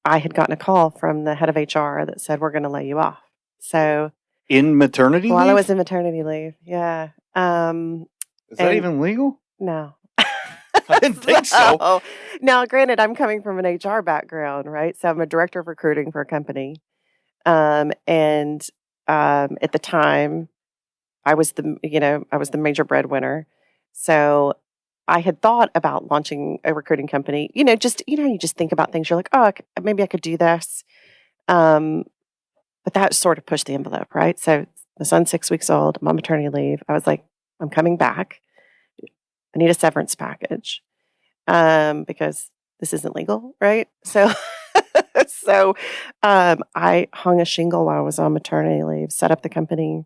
had gotten a call from the head of HR that said, we're going to lay you off. So in maternity while leave? I was in maternity leave, yeah. Is that even legal? No. I didn't think so. Now, granted, I'm coming from an HR background, right? So I'm a director of recruiting for a company. And at the time, I was the major breadwinner. So I had thought about launching a recruiting company. You just think about things. You're like, oh, maybe I could do this. But that sort of pushed the envelope, right? So my son's 6 weeks old. I'm on maternity leave. I was like, I'm coming back. I need a severance package because this isn't legal, right? So, I hung a shingle while I was on maternity leave, set up the company,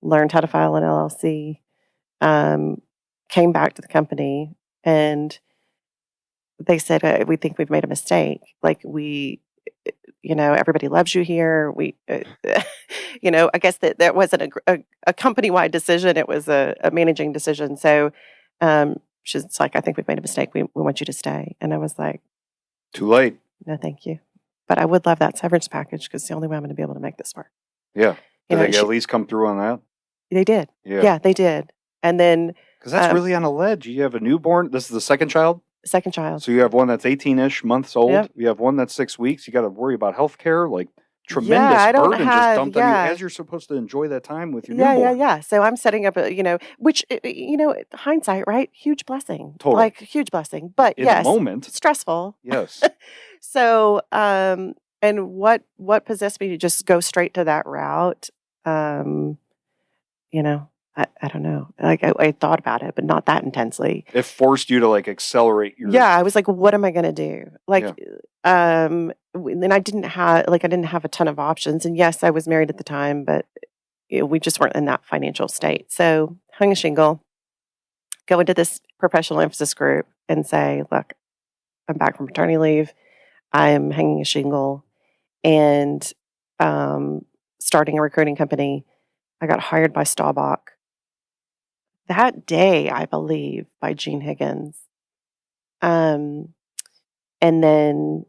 learned how to file an LLC, came back to the company, and they said, we think we've made a mistake. Like everybody loves you here. I guess that wasn't a company-wide decision. It was a managing decision. So she's like, I think we've made a mistake. We want you to stay. And I was like, too late. No, thank you. But I would love that severance package because it's the only way I'm going to be able to make this work. Yeah. Did they at least come through on that? They did. Yeah, they did. And then... Because that's really on a ledge. You have a newborn. This is the second child? Second child. So you have one that's 18-ish months old. Yep. You have one that's 6 weeks. You got to worry about health care, like tremendous burden just dumped on you as you're supposed to enjoy that time with your newborn. Yeah. So I'm setting up which, hindsight, right? Huge blessing. Totally. Like, huge blessing. But in the moment. Stressful. Yes. So, and what possessed me to just go straight to that route? I don't know. Like I thought about it, but not that intensely. It forced you to accelerate your. Yeah, I was like, what am I going to do? And I didn't have a ton of options. And yes, I was married at the time, but we just weren't in that financial state. So hung a shingle, go into this professional emphasis group and say, look, I'm back from maternity leave. I'm hanging a shingle and starting a recruiting company. I got hired by Staubach that day, I believe, by Gene Higgins. And then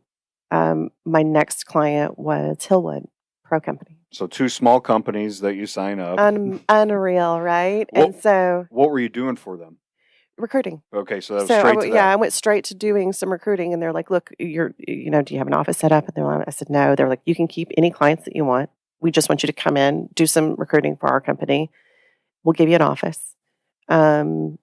my next client was Hillwood Pro Company. So 2 small companies that you sign up. Unreal, right? And so... What were you doing for them? Recruiting. Okay, so that was straight to that. Yeah, I went straight to doing some recruiting, and they're like, look, do you have an office set up? And I said, no. They're like, you can keep any clients that you want. We just want you to come in, do some recruiting for our company. We'll give you an office. And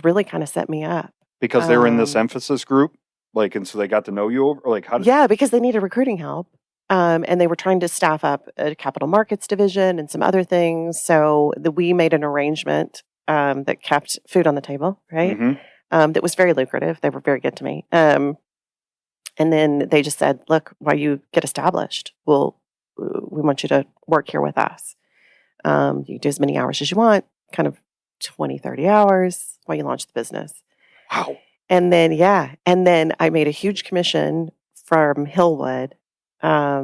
really kind of set me up. Because they were in this emphasis group? And so they got to know you? Yeah, because they needed recruiting help. And they were trying to staff up a capital markets division and some other things. So we made an arrangement that kept food on the table, right? Mm-hmm. That was very lucrative. They were very good to me. And then they just said, look, while you get established, we want you to work here with us. You can do as many hours as you want, kind of 20, 30 hours while you launch the business. Wow. And then I made a huge commission from Hillwood. I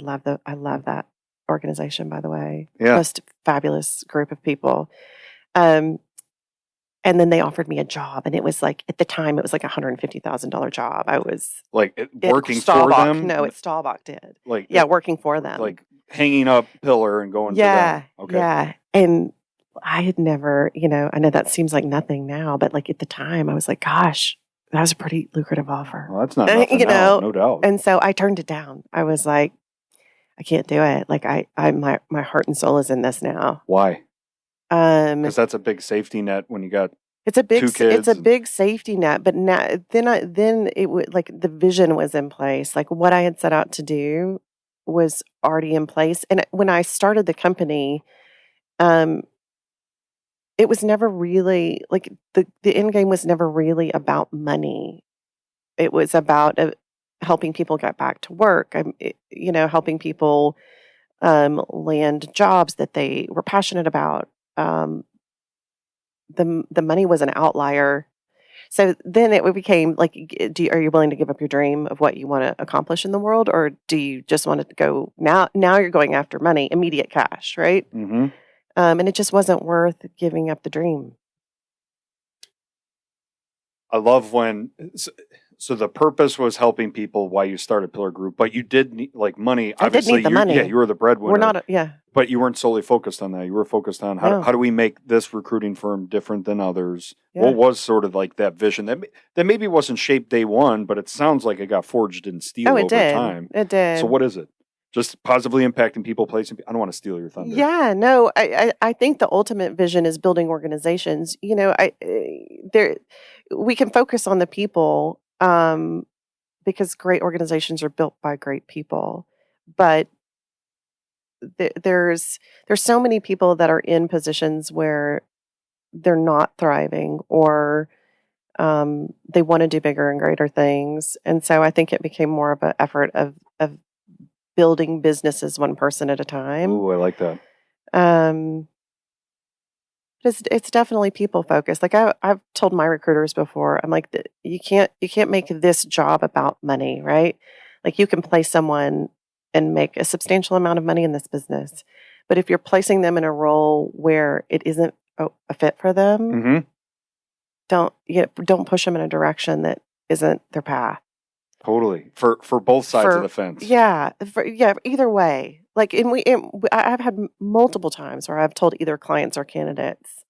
love that organization, by the way. Yeah. Most fabulous group of people. And then they offered me a job, and it was at the time, it was $150,000 job. I was working for them. No, Staubach did. Working for them. Hanging up pillar and going to them. Okay. Yeah. And I had never, I know that seems like nothing now, but at the time I was like, gosh, that was a pretty lucrative offer. Well, that's not nothing now, no doubt. And so I turned it down. I was like, I can't do it. My heart and soul is in this now. Why? Because that's a big safety net when you got it's a big 2 kids. It's a big safety net. But now, then it would the vision was in place. What I had set out to do was already in place. And when I started the company, it was never really the end game was never really about money. It was about helping people get back to work. Helping people land jobs that they were passionate about. The money was an outlier. So then it became are you willing to give up your dream of what you want to accomplish in the world, or do you just want to go now? Now you're going after money, immediate cash, right? Mm-hmm. And it just wasn't worth giving up the dream. I love when So the purpose was helping people while you started Pillar Group, but you did need like money. I did need the money. Yeah, you were the breadwinner. We're not, but you weren't solely focused on that. You were focused on how do we make this recruiting firm different than others? Yeah. What was sort of like that vision that maybe wasn't shaped day one, but it sounds like it got forged in steel over time. It did. So what is it? Just positively impacting people, placing. I don't want to steal your thunder. Yeah, no, I think the ultimate vision is building organizations. You know, we can focus on the people because great organizations are built by great people, but there's so many people that are in positions where they're not thriving or they want to do bigger and greater things, and so I think it became more of an effort of building businesses one person at a time. Ooh, I like that. It's definitely people focused. Like I've told my recruiters before, I'm like, you can't make this job about money, right? Like you can place someone and make a substantial amount of money in this business, but if you're placing them in a role where it isn't a fit for them, don't push them in a direction that isn't their path. Totally. For both sides of the fence. Yeah. Either way. Like, I've had multiple times where I've told either clients or candidates,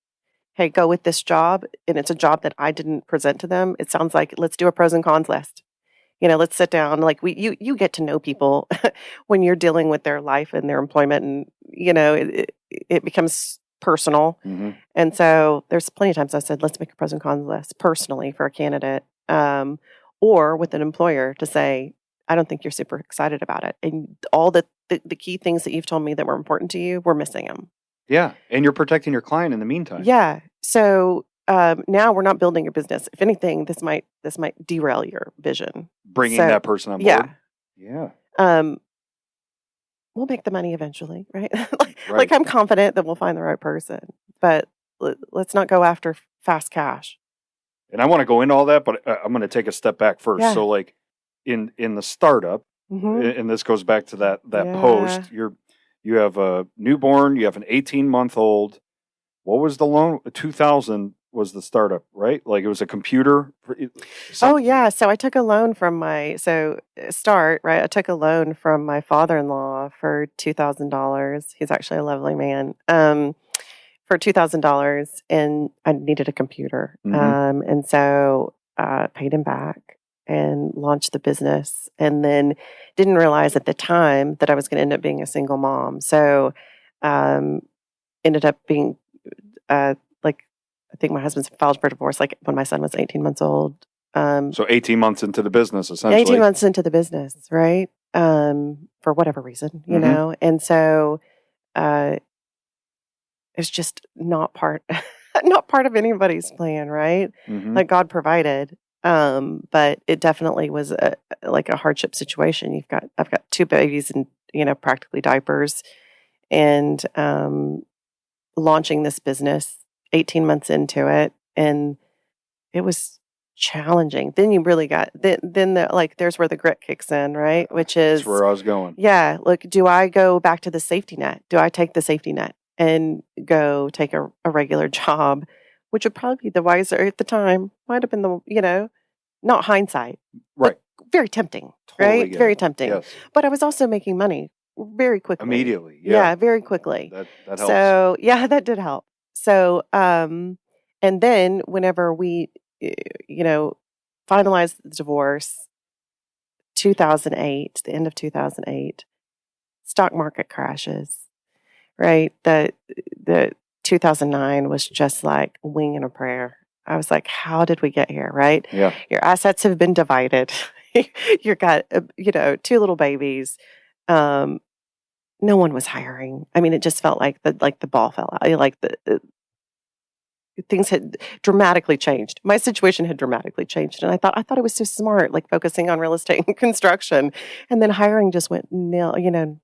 hey, go with this job. And it's a job that I didn't present to them. It sounds like, let's do a pros and cons list. You know, let's sit down. Like you get to know people when you're dealing with their life and their employment, and, you know, it becomes personal. Mm-hmm. And so there's plenty of times I said, let's make a pros and cons list personally for a candidate. Or with an employer to say, I don't think you're super excited about it. And all the key things that you've told me that were important to you, we're missing them. Yeah. And you're protecting your client in the meantime. Yeah. So now we're not building your business. If anything, this might derail your vision. Bringing that person on board. Yeah. We'll make the money eventually, right? Like I'm confident that we'll find the right person, but let's not go after fast cash. And I want to go into all that, but I'm going to take a step back first. Yeah. So like in the startup, and this goes back to that post, you have a newborn, you have an 18-month-old. What was the loan? 2000 was the startup, right? Like it was a computer. Oh yeah. So I took a loan from I took a loan from my father-in-law for $2,000. He's actually a lovely man. For $2,000, and I needed a computer. And so paid him back and launched the business, and then didn't realize at the time that I was going to end up being a single mom. So ended up being I think my husband filed for divorce like when my son was 18 months old. So 18 months into the business, essentially. 18 months into the business, right? For whatever reason, you know? And so it's just not part of anybody's plan, right? Like God provided, but it definitely was a hardship situation. I've got two babies and, you know, practically diapers, and launching this business 18 months into it, and it was challenging. Then you really got there's where the grit kicks in, right? Which is that's where I was going. Yeah, look, do I go back to the safety net? Do I take the safety net and go take a regular job, which would probably be the wiser at the time? Might have been the, you know, not hindsight, right? Very tempting, totally right? Very tempting. Yes. But I was also making money very quickly. Immediately, yeah, very quickly. That helps. So yeah, that did help. So and then whenever we, you know, finalized the divorce, 2008, the end of 2008, stock market crashes. Right. The 2009 was just like a wing and a prayer. I was like, how did we get here? Right. Yeah. Your assets have been divided. You've got, you know, two little babies. No one was hiring. I mean, it just felt like the ball fell out. Like things had dramatically changed. My situation had dramatically changed. And I thought it was so smart, like focusing on real estate and construction. And then hiring just went nowhere.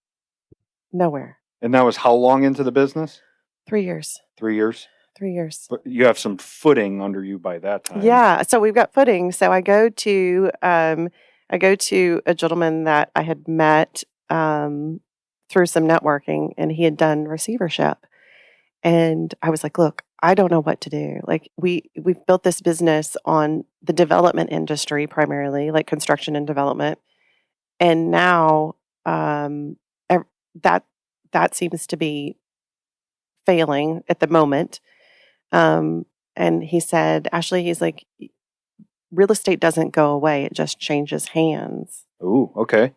And that was how long into the business? 3 years. 3 years? 3 years. But you have some footing under you by that time. Yeah. So we've got footing. So I go to a gentleman that I had met through some networking, and he had done receivership. And I was like, look, I don't know what to do. Like we've built this business on the development industry primarily, like construction and development. And now ev- that that seems to be failing at the moment. And he said, Ashley, he's like, real estate doesn't go away; it just changes hands. Ooh, okay.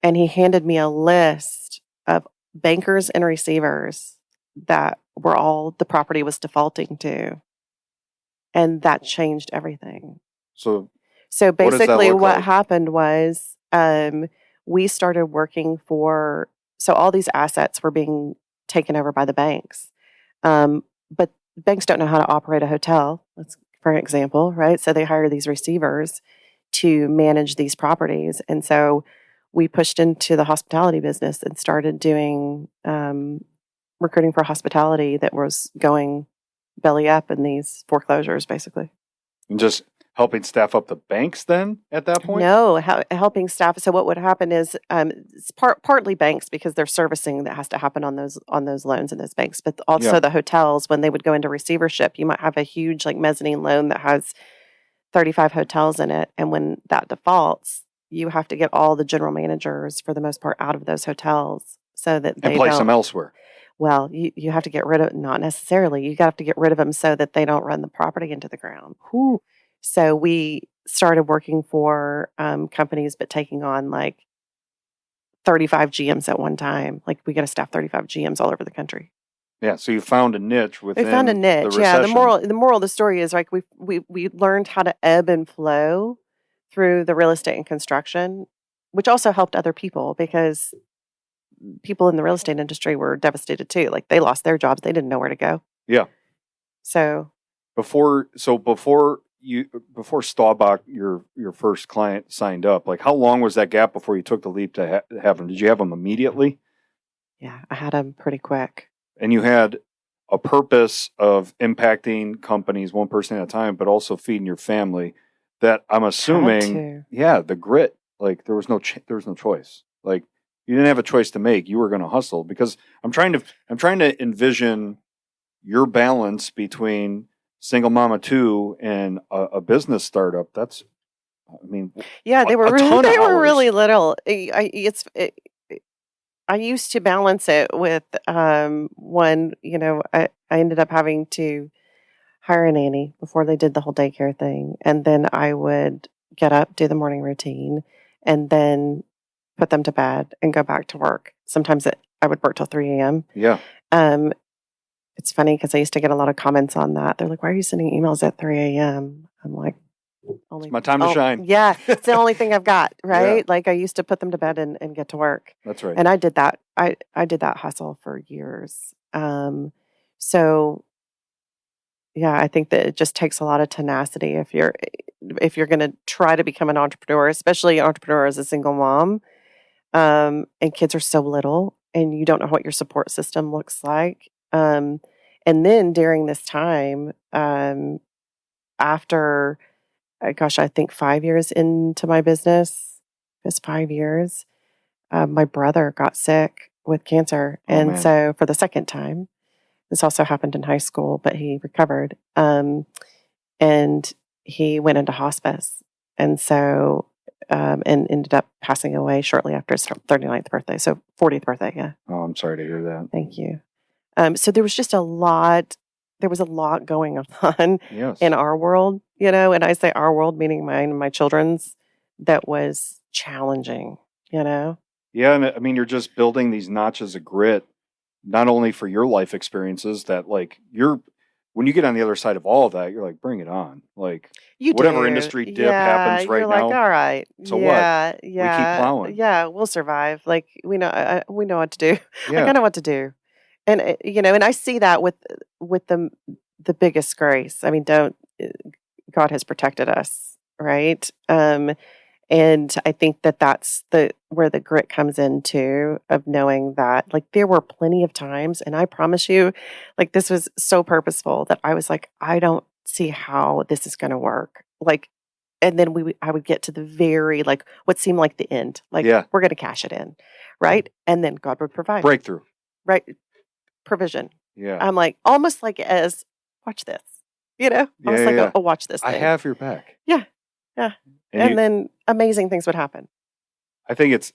And he handed me a list of bankers and receivers that were all the property was defaulting to, and that changed everything. So Basically, look what like? happened was we started working for, so all these assets were being taken over by the banks. But banks don't know how to operate a hotel, that's for an example, right? So they hire these receivers to manage these properties. And so we pushed into the hospitality business and started doing recruiting for hospitality that was going belly up in these foreclosures, basically. And just helping staff up the banks then at that point? No, helping staff. So what would happen is it's partly banks because there's servicing that has to happen on those loans in those banks, but also the hotels when they would go into receivership, you might have a huge like mezzanine loan that has 35 hotels in it, and when that defaults, you have to get all the general managers for the most part out of those hotels so that they and place don't, them elsewhere. Well, you have to get rid of, not necessarily. You have to get rid of them so that they don't run the property into the ground. Whew. So we started working for companies, but taking on like 35 GMs at one time. Like we got to staff 35 GMs all over the country. Yeah, so you found a niche within. We found a niche. The yeah, recession. the moral of the story is like we learned how to ebb and flow through the real estate and construction, which also helped other people because people in the real estate industry were devastated too. Like they lost their jobs, they didn't know where to go. Yeah. So before Staubach, your first client signed up, like how long was that gap before you took the leap to have them? Did you have them immediately? Yeah, I had them pretty quick. And you had a purpose of impacting companies one person at a time, but also feeding your family. That I'm assuming, the grit. Like there was no choice. Like you didn't have a choice to make. You were going to hustle because I'm trying to envision your balance between single mama 2 and a business startup. That's, I mean, yeah, they were really little. I used to balance it with one. You know, I ended up having to hire a nanny before they did the whole daycare thing, and then I would get up, do the morning routine, and then put them to bed and go back to work. Sometimes I would work till 3 a.m. Yeah. It's funny because I used to get a lot of comments on that. They're like, "Why are you sending emails at 3 a.m.?" I'm like, it's my time to shine. Yeah, it's the only thing I've got, right? Yeah. Like I used to put them to bed and get to work. That's right. And I did that. I did that hustle for years. So yeah, I think that it just takes a lot of tenacity if you're going to try to become an entrepreneur, especially an entrepreneur as a single mom. And kids are so little and you don't know what your support system looks like. And then during this time, after I think 5 years into my business, it's 5 years, my brother got sick with cancer. And so for the second time, this also happened in high school, but he recovered. And he went into hospice. And so, and ended up passing away shortly after his 39th birthday. So 40th birthday. Yeah. Oh, I'm sorry to hear that. Thank you. So there was just a lot going on in our world, you know, and I say our world, meaning mine and my children's, that was challenging, you know? Yeah. And I mean, you're just building these notches of grit, not only for your life experiences that like when you get on the other side of all of that, you're like, bring it on. Like whatever industry dip happens right you're now. Like, all right. So what? Yeah. We keep plowing. Yeah. We'll survive. Like we know what to do. Yeah. Like I know what to do. And, you know, and I see that with the biggest grace. I mean, God has protected us, right? And I think that's where the grit comes into of knowing that, like, there were plenty of times, and I promise you, like, this was so purposeful that I was like, I don't see how this is going to work. Like, and then I would get to the very, like, what seemed like the end. Like, we're going to cash it in, right? And then God would provide. Breakthrough. Right. Provision. Yeah. I'm like, almost like as watch this. I was Yeah, like, yeah. oh, watch this I thing. have your back. Yeah. And then amazing things would happen. I think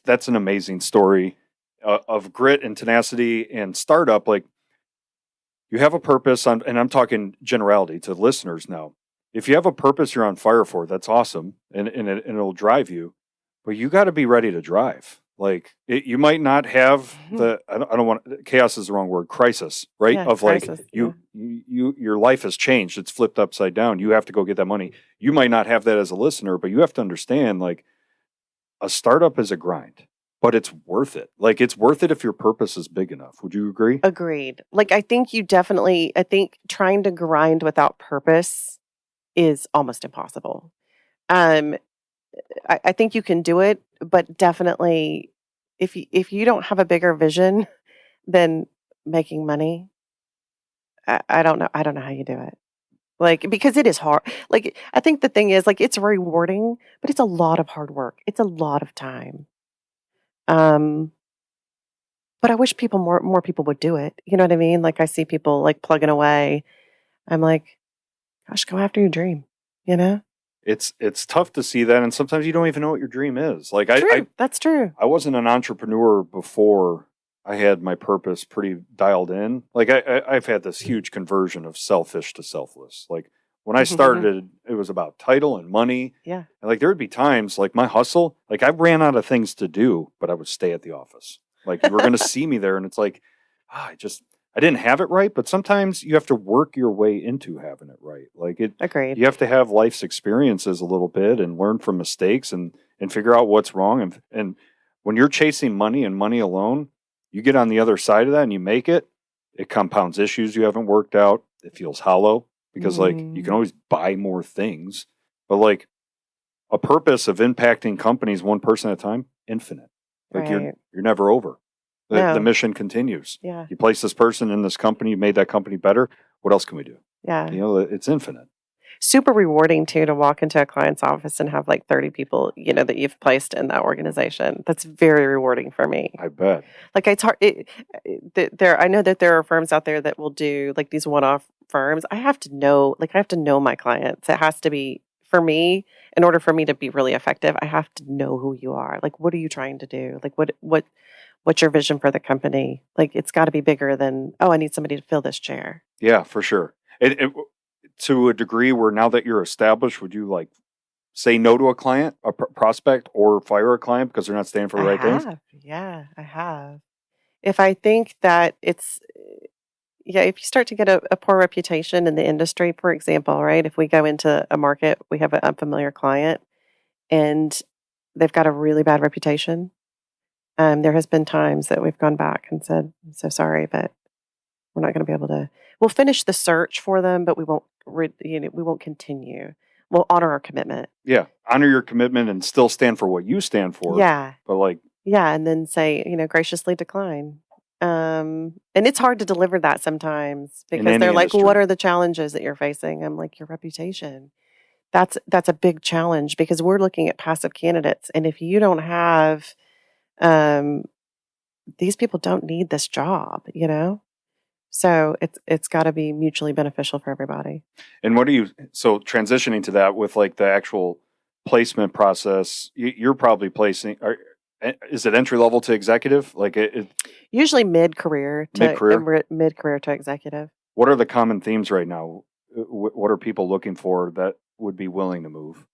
that's an amazing story of grit and tenacity and startup. Like, you have a purpose and I'm talking generality to listeners now. If you have a purpose you're on fire for, that's awesome. And it'll drive you, but you got to be ready to drive. Like, you might not have I don't want, chaos is the wrong word, crisis, right? Yeah, of crisis, like your life has changed. It's flipped upside down. You have to go get that money. You might not have that as a listener, but you have to understand, like, a startup is a grind, but it's worth it. Like, it's worth it if your purpose is big enough. Would you agree? Agreed. Like, I think trying to grind without purpose is almost impossible. I think you can do it, but definitely if you don't have a bigger vision than making money, I don't know. I don't know how you do it. Like, because it is hard. Like, I think the thing is, like, it's rewarding, but it's a lot of hard work. It's a lot of time. But I wish more people would do it. You know what I mean? Like, I see people like plugging away. I'm like, gosh, go after your dream. It's tough to see that, and sometimes you don't even know what your dream is. Like, That's true. I wasn't an entrepreneur before I had my purpose pretty dialed in. Like, I've had this huge conversion of selfish to selfless. Like, when I started, it was about title and money. Yeah. And like, there would be times like my hustle, like, I ran out of things to do, but I would stay at the office. Like, you were going to see me there, and it's like, I didn't have it right, but sometimes you have to work your way into having it right. Like, Agreed. you have to have life's experiences a little bit and learn from mistakes and figure out what's wrong. And when you're chasing money and money alone, you get on the other side of that and you make it. It compounds issues you haven't worked out. It feels hollow because like, you can always buy more things, but like, a purpose of impacting companies one person at a time, infinite. Like, you're never over. The mission continues. Yeah. You place this person in this company, you made that company better. What else can we do? Yeah. It's infinite. Super rewarding too to walk into a client's office and have like 30 people, that you've placed in that organization. That's very rewarding for me. I bet. Like, it's hard. I know that there are firms out there that will do like these one-off firms. I have to know my clients. It has to be, for me, in order for me to be really effective, I have to know who you are. Like, what are you trying to do? Like, what's your vision for the company? Like, it's got to be bigger than, oh, I need somebody to fill this chair. Yeah, for sure. To a degree where now that you're established, would you like say no to a client, a prospect, or fire a client because they're not standing for the right things? Yeah, I have. If I think that if you start to get a poor reputation in the industry, for example, right? If we go into a market, we have an unfamiliar client and they've got a really bad reputation. There has been times that we've gone back and said, I'm so sorry, but we're not going to be able to, we'll finish the search for them, but we won't continue. We'll honor our commitment. Yeah. Honor your commitment and still stand for what you stand for. Yeah. But and then say, graciously decline. And it's hard to deliver that sometimes because they're like, what are the challenges that you're facing? I'm like, your reputation. That's a big challenge because we're looking at passive candidates. And if you don't have, these people don't need this job, So it's got to be mutually beneficial for everybody. And so transitioning to that with like the actual placement process, you're probably placing, is it entry level to executive? Like usually mid-career to executive. What are the common themes right now? What are people looking for that would be willing to move?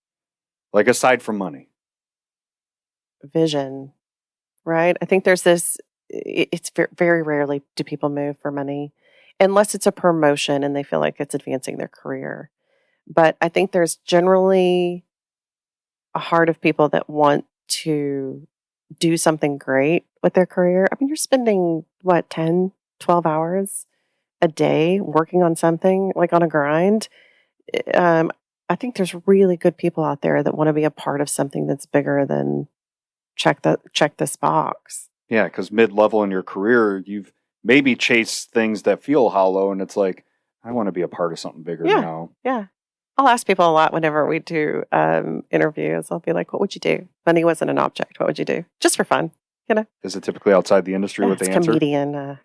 Like, aside from money. Vision, right? I think there's this, it's very rarely do people move for money unless it's a promotion and they feel like it's advancing their career. But I think there's generally a heart of people that want to do something great with their career. I mean, you're spending 10, 12 hours a day working on something, like on a grind. I think there's really good people out there that want to be a part of something that's bigger than check this box. Yeah, because mid-level in your career, you've maybe chased things that feel hollow, and it's like, I want to be a part of something bigger now. Yeah. I'll ask people a lot whenever we do interviews. I'll be like, what would you do? Money wasn't an object. What would you do? Just for fun, Is it typically outside the industry with it's the answer? comedian.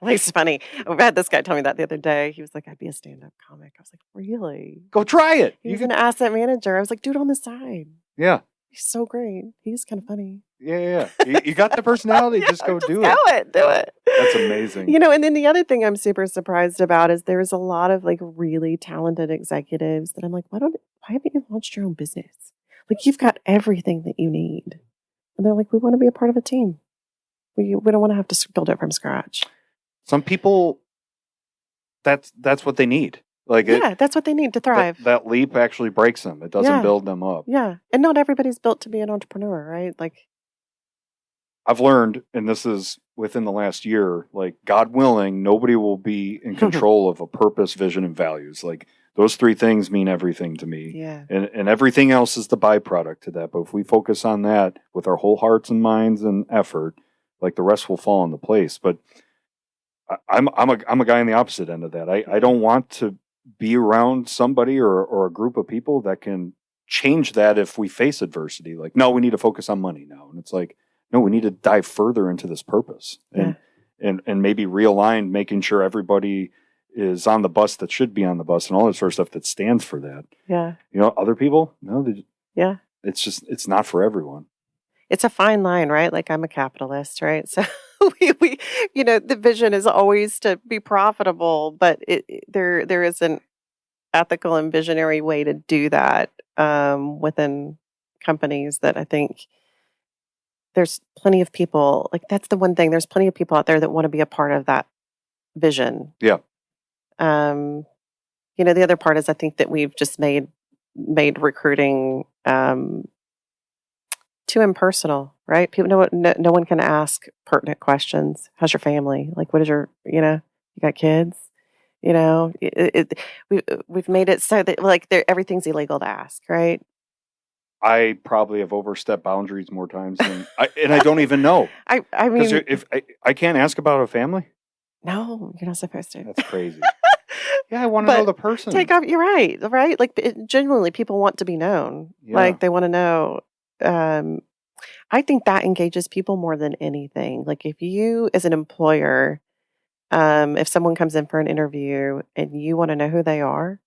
It's funny. I had this guy tell me that the other day. He was like, I'd be a stand-up comic. I was like, really? Go try it. He's an asset manager. I was like, dude, on the side. Yeah. He's so great. He's kind of funny. Yeah. You got the personality. Just go do it. Do it. That's amazing. And then the other thing I'm super surprised about is there's a lot of like really talented executives that I'm like, why haven't you launched your own business? Like you've got everything that you need. And they're like, we want to be a part of a team. We don't want to have to build it from scratch. Some people, that's what they need. That's what they need to thrive. That leap actually breaks them. It doesn't build them up. Yeah. And not everybody's built to be an entrepreneur, right? Like I've learned, and this is within the last year, like God willing, nobody will be in control of a purpose, vision, and values. Like those three things mean everything to me. Yeah. And everything else is the byproduct to that. But if we focus on that with our whole hearts and minds and effort, like the rest will fall into place. But I'm a guy on the opposite end of that. I don't want to be around somebody or a group of people that can change that if we face adversity. Like, no, we need to focus on money now. And it's like, no, we need to dive further into this purpose and maybe realign, making sure everybody is on the bus that should be on the bus and all that sort of stuff that stands for that. Yeah. Other people, no, it's not for everyone. It's a fine line, right? Like I'm a capitalist, right? So we the vision is always to be profitable, but there is an ethical and visionary way to do that within companies that I think there's plenty of people, like that's the one thing, there's plenty of people out there that want to be a part of that vision. Yeah. The other part is I think that we've just made recruiting too impersonal, right? People no one can ask pertinent questions. How's your family? Like, what is your, you got kids? We've made it so that like everything's illegal to ask, right? I probably have overstepped boundaries more times than I don't even know. I mean, if I can't ask about a family, no, you're not supposed to. That's crazy. Yeah, I want to know the person. You're right. Like genuinely, people want to be known. Yeah. Like they want to know. I think that engages people more than anything. Like if you, as an employer, if someone comes in for an interview and you want to know who they are,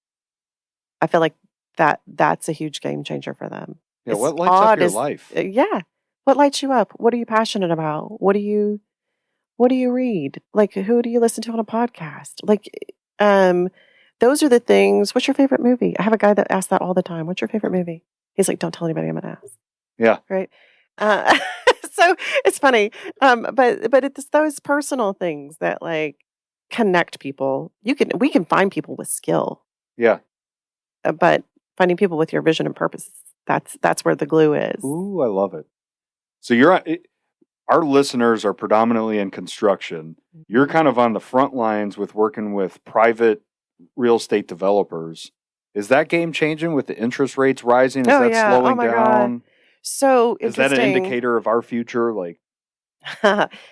I feel like that's a huge game changer for them. Yeah, what lights up your life? Yeah, what lights you up? What are you passionate about? What do you read? Like who do you listen to on a podcast? Like, those are the things. What's your favorite movie? I have a guy that asks that all the time. What's your favorite movie? He's like, don't tell anybody I'm gonna ask. Yeah. Right. So it's funny. But it's those personal things that like connect people. We can find people with skill. Yeah. But finding people with your vision and purpose, that's where the glue is. Ooh, I love it. So our listeners are predominantly in construction. You're kind of on the front lines with working with private real estate developers. Is that game changing with the interest rates rising? Is that slowing down? God. So is that an indicator of our future? Like,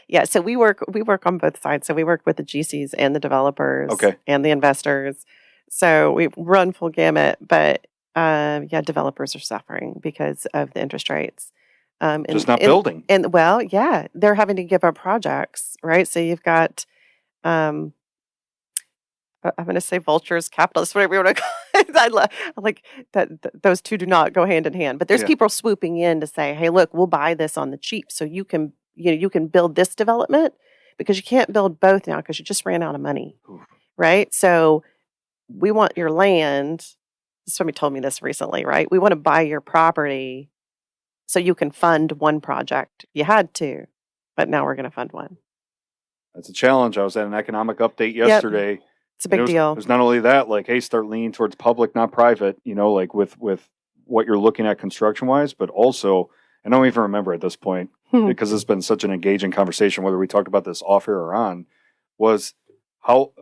yeah. So we work on both sides. So we work with the GCs and the developers, and the investors. So we run full gamut. But developers are suffering because of the interest rates. Just not building. And they're having to give up projects, right? So you've got, I'm going to say vultures, capitalists, whatever you want to call it. I like that. Those two do not go hand in hand. But there's people swooping in to say, "Hey, look, we'll buy this on the cheap, so you can build this development because you can't build both now because you just ran out of money, right? So we want your land." Somebody told me this recently, right? We want to buy your property so you can fund one project. You had to, but now we're going to fund one. That's a challenge. I was at an economic update yesterday. Yep. It's a big deal. There's not only that, like, hey, start leaning towards public, not private, like with what you're looking at construction-wise, but also, I don't even remember at this point, because it's been such an engaging conversation, whether we talked about this off air or on, was how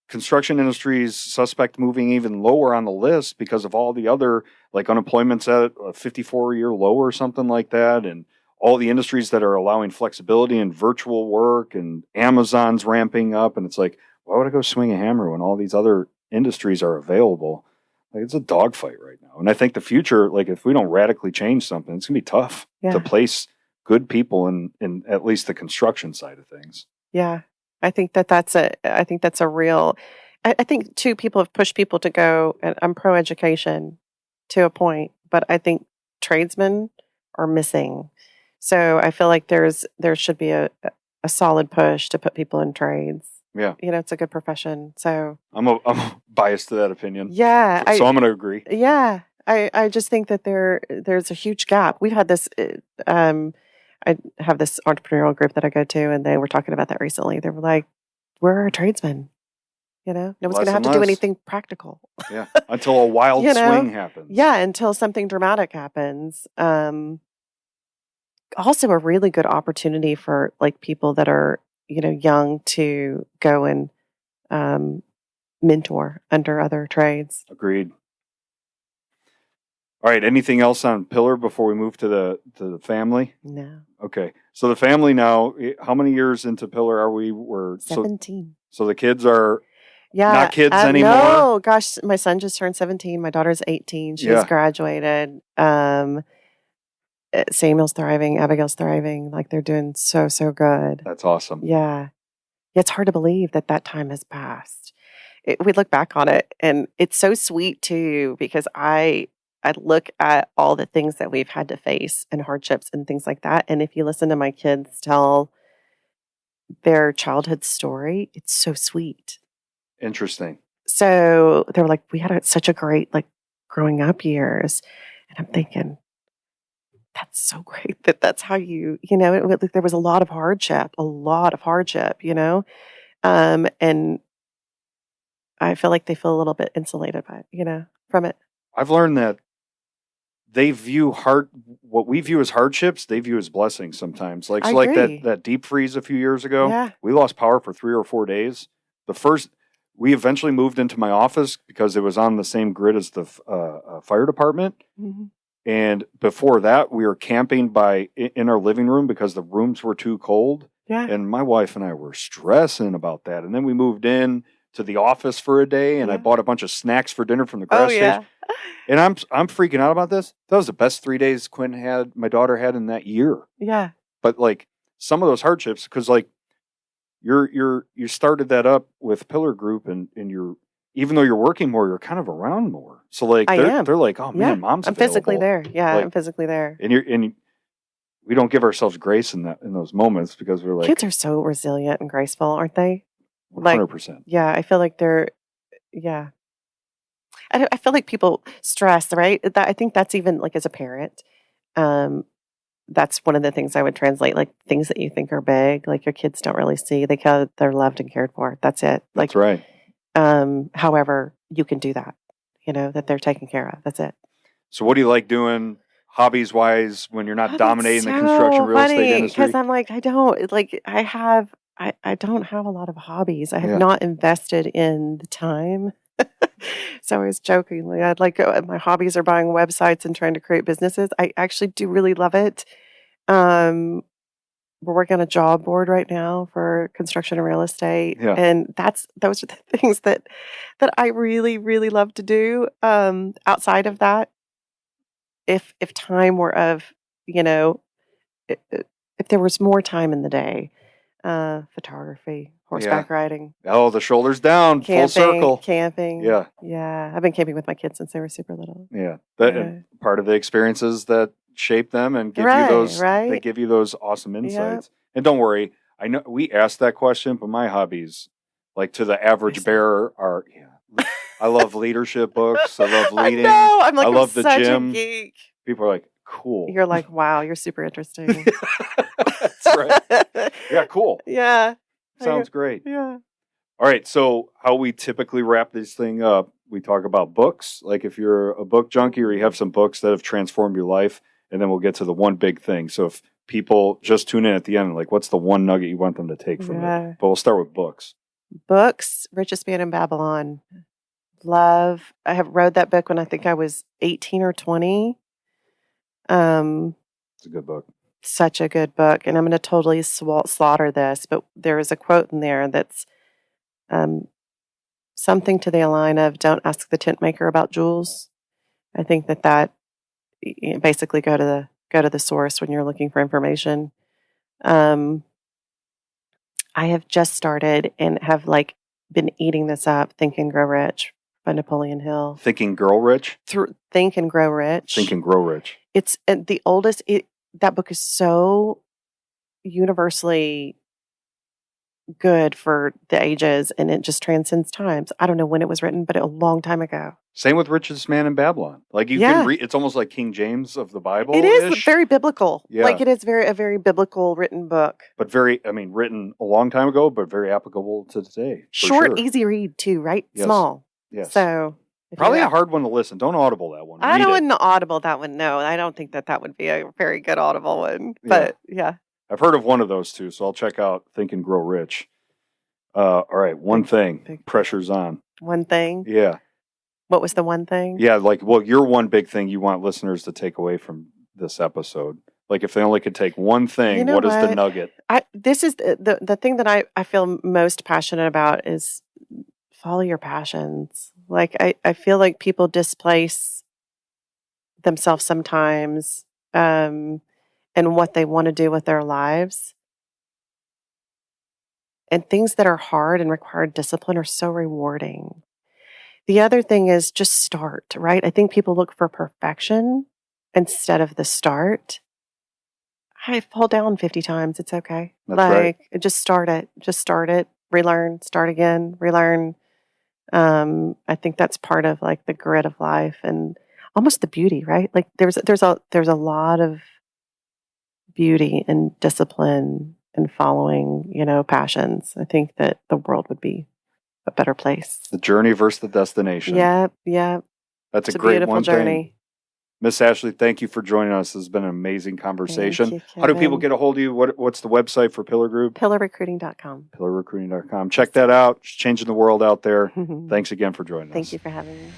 construction industries suspect moving even lower on the list because of all the other, like unemployment's at a 54-year low or something like that, and all the industries that are allowing flexibility and virtual work, and Amazon's ramping up, and it's like, why would I go swing a hammer when all these other industries are available? Like, it's a dogfight right now. And I think the future, like if we don't radically change something, it's going to be tough to place good people in at least the construction side of things. Yeah. I think that's a real, I think too, people have pushed people to go, and I'm pro education to a point, but I think tradesmen are missing. So I feel like there should be a solid push to put people in trades. Yeah. It's a good profession. So I'm biased to that opinion. yeah, So I'm going to agree. Yeah. I just think that there's a huge gap. We've had this, I have this entrepreneurial group that I go to, and they were talking about that recently. They were like, we're a tradesman. No one's going to have to do anything practical. Yeah. Until a wild swing happens. Yeah. Until something dramatic happens. Also a really good opportunity for like people that are, young to go and, mentor under other trades. Agreed. All right. Anything else on Pillar before we move to the family? No. Okay. So the family now, how many years into Pillar are we? We're 17. So the kids are not kids anymore? No, gosh, my son just turned 17. My daughter's 18. She's graduated. Samuel's thriving. Abigail's thriving. Like they're doing so, so good. That's awesome. Yeah. It's hard to believe that time has passed. We look back on it, and it's so sweet too, because I look at all the things that we've had to face and hardships and things like that. And if you listen to my kids tell their childhood story, it's so sweet. Interesting. So they were like, we had such a great like growing up years. And I'm thinking, that's so great that's how there was a lot of hardship, and I feel like they feel a little bit insulated by it, from it. I've learned that they view what we view as hardships, they view as blessings sometimes. Like that deep freeze a few years ago, we lost power for 3 or 4 days. We eventually moved into my office because it was on the same grid as the fire department. Mm-hmm. And before that, we were camping in our living room because the rooms were too cold. Yeah. And my wife and I were stressing about that. And then we moved in to the office for a day, and I bought a bunch of snacks for dinner from the grass station. And I'm freaking out about this. That was the best 3 days my daughter had in that year. Yeah. But like some of those hardships, because like you started that up with Pillar Group, and even though you're working more, you're kind of around more. So like they're like, oh man, mom's available. I'm physically there. Yeah, I'm physically there. And we don't give ourselves grace in those moments because we're like, kids are so resilient and graceful, aren't they? 100%. Yeah, I feel like they're. Yeah, I feel like people stress, right? I think that's even like as a parent. That's one of the things I would translate, like things that you think are big, like your kids don't really see. They're loved and cared for. That's it. Like, that's right. However, you can do that, that they're taken care of. That's it. So what do you like doing hobbies wise when you're not dominating the construction real estate industry? Because I'm like, I don't have a lot of hobbies. I have not invested in the time. So I was jokingly, my hobbies are buying websites and trying to create businesses. I actually do really love it. We're working on a job board right now for construction and real estate. Yeah. And those are the things that I really, really love to do. Outside of that, if time were if there was more time in the day, photography, horseback riding. Oh, the shoulders down, full circle. Camping. Yeah. Yeah. I've been camping with my kids since they were super little. Yeah. Part of the experiences that shape them and give you those, they give you those awesome insights. Yeah. And don't worry, I know we asked that question, but my hobbies, like to the average bearer, are, I love leadership books. I love leading. I love the gym. Geek. People are like, cool. You're like, wow, you're super interesting. That's right. Yeah, cool. Yeah. Sounds great. Yeah. All right. So how we typically wrap this thing up, we talk about books. Like if you're a book junkie or you have some books that have transformed your life, and then we'll get to the one big thing. So if people just tune in at the end, like what's the one nugget you want them to take from it? But we'll start with books. Books, Richest Man in Babylon. Love. I have read that book when I think I was 18 or 20. It's a good book. Such a good book. And I'm going to totally slaughter this, but there is a quote in there that's something to the line of, don't ask the tent maker about jewels. I think that basically go to go to the source when you're looking for information. I have just started and have like been eating this up, Think and Grow Rich by Napoleon Hill. Think and Grow Rich? Think and Grow Rich. Think and Grow Rich. It's the oldest. That book is so universally good for the ages, and it just transcends times. I don't know when it was written, but a long time ago. Same with Richest Man in Babylon. Like you can read, it's almost like King James of the Bible. It is very biblical. Yeah. Like it is a very biblical written book. But written a long time ago, but very applicable to today. Short, easy read too, right? Yes. Small. Yes. So probably a hard one to listen. Don't Audible that one. I wouldn't Audible that one. No, I don't think that would be a very good Audible one. But yeah. I've heard of one of those too, so I'll check out Think and Grow Rich. All right, one thing. Pressure's on. One thing? Yeah. What was the one thing? Yeah, your one big thing you want listeners to take away from this episode. Like if they only could take one thing, what is the nugget? This is the thing that I feel most passionate about is follow your passions. Like I feel like people displace themselves sometimes and what they want to do with their lives. And things that are hard and require discipline are so rewarding. The other thing is just start, right? I think people look for perfection instead of the start. I fall down 50 times. It's okay. That's right. Just start it. Just start it. Relearn. Start again. Relearn. I think that's part of like the grit of life and almost the beauty, right? Like there's a lot of beauty and discipline and following, passions. I think that the world would be a better place. The journey versus the destination. Yeah. That's it's a great beautiful one journey. Thing. Miss Ashley, thank you for joining us. This has been an amazing conversation. Thank you, how do people get a hold of you? What's the website for Pillar Group? Pillarrecruiting.com. Pillarrecruiting.com. Check that out. It's changing the world out there. Thanks again for joining us. Thank you for having me.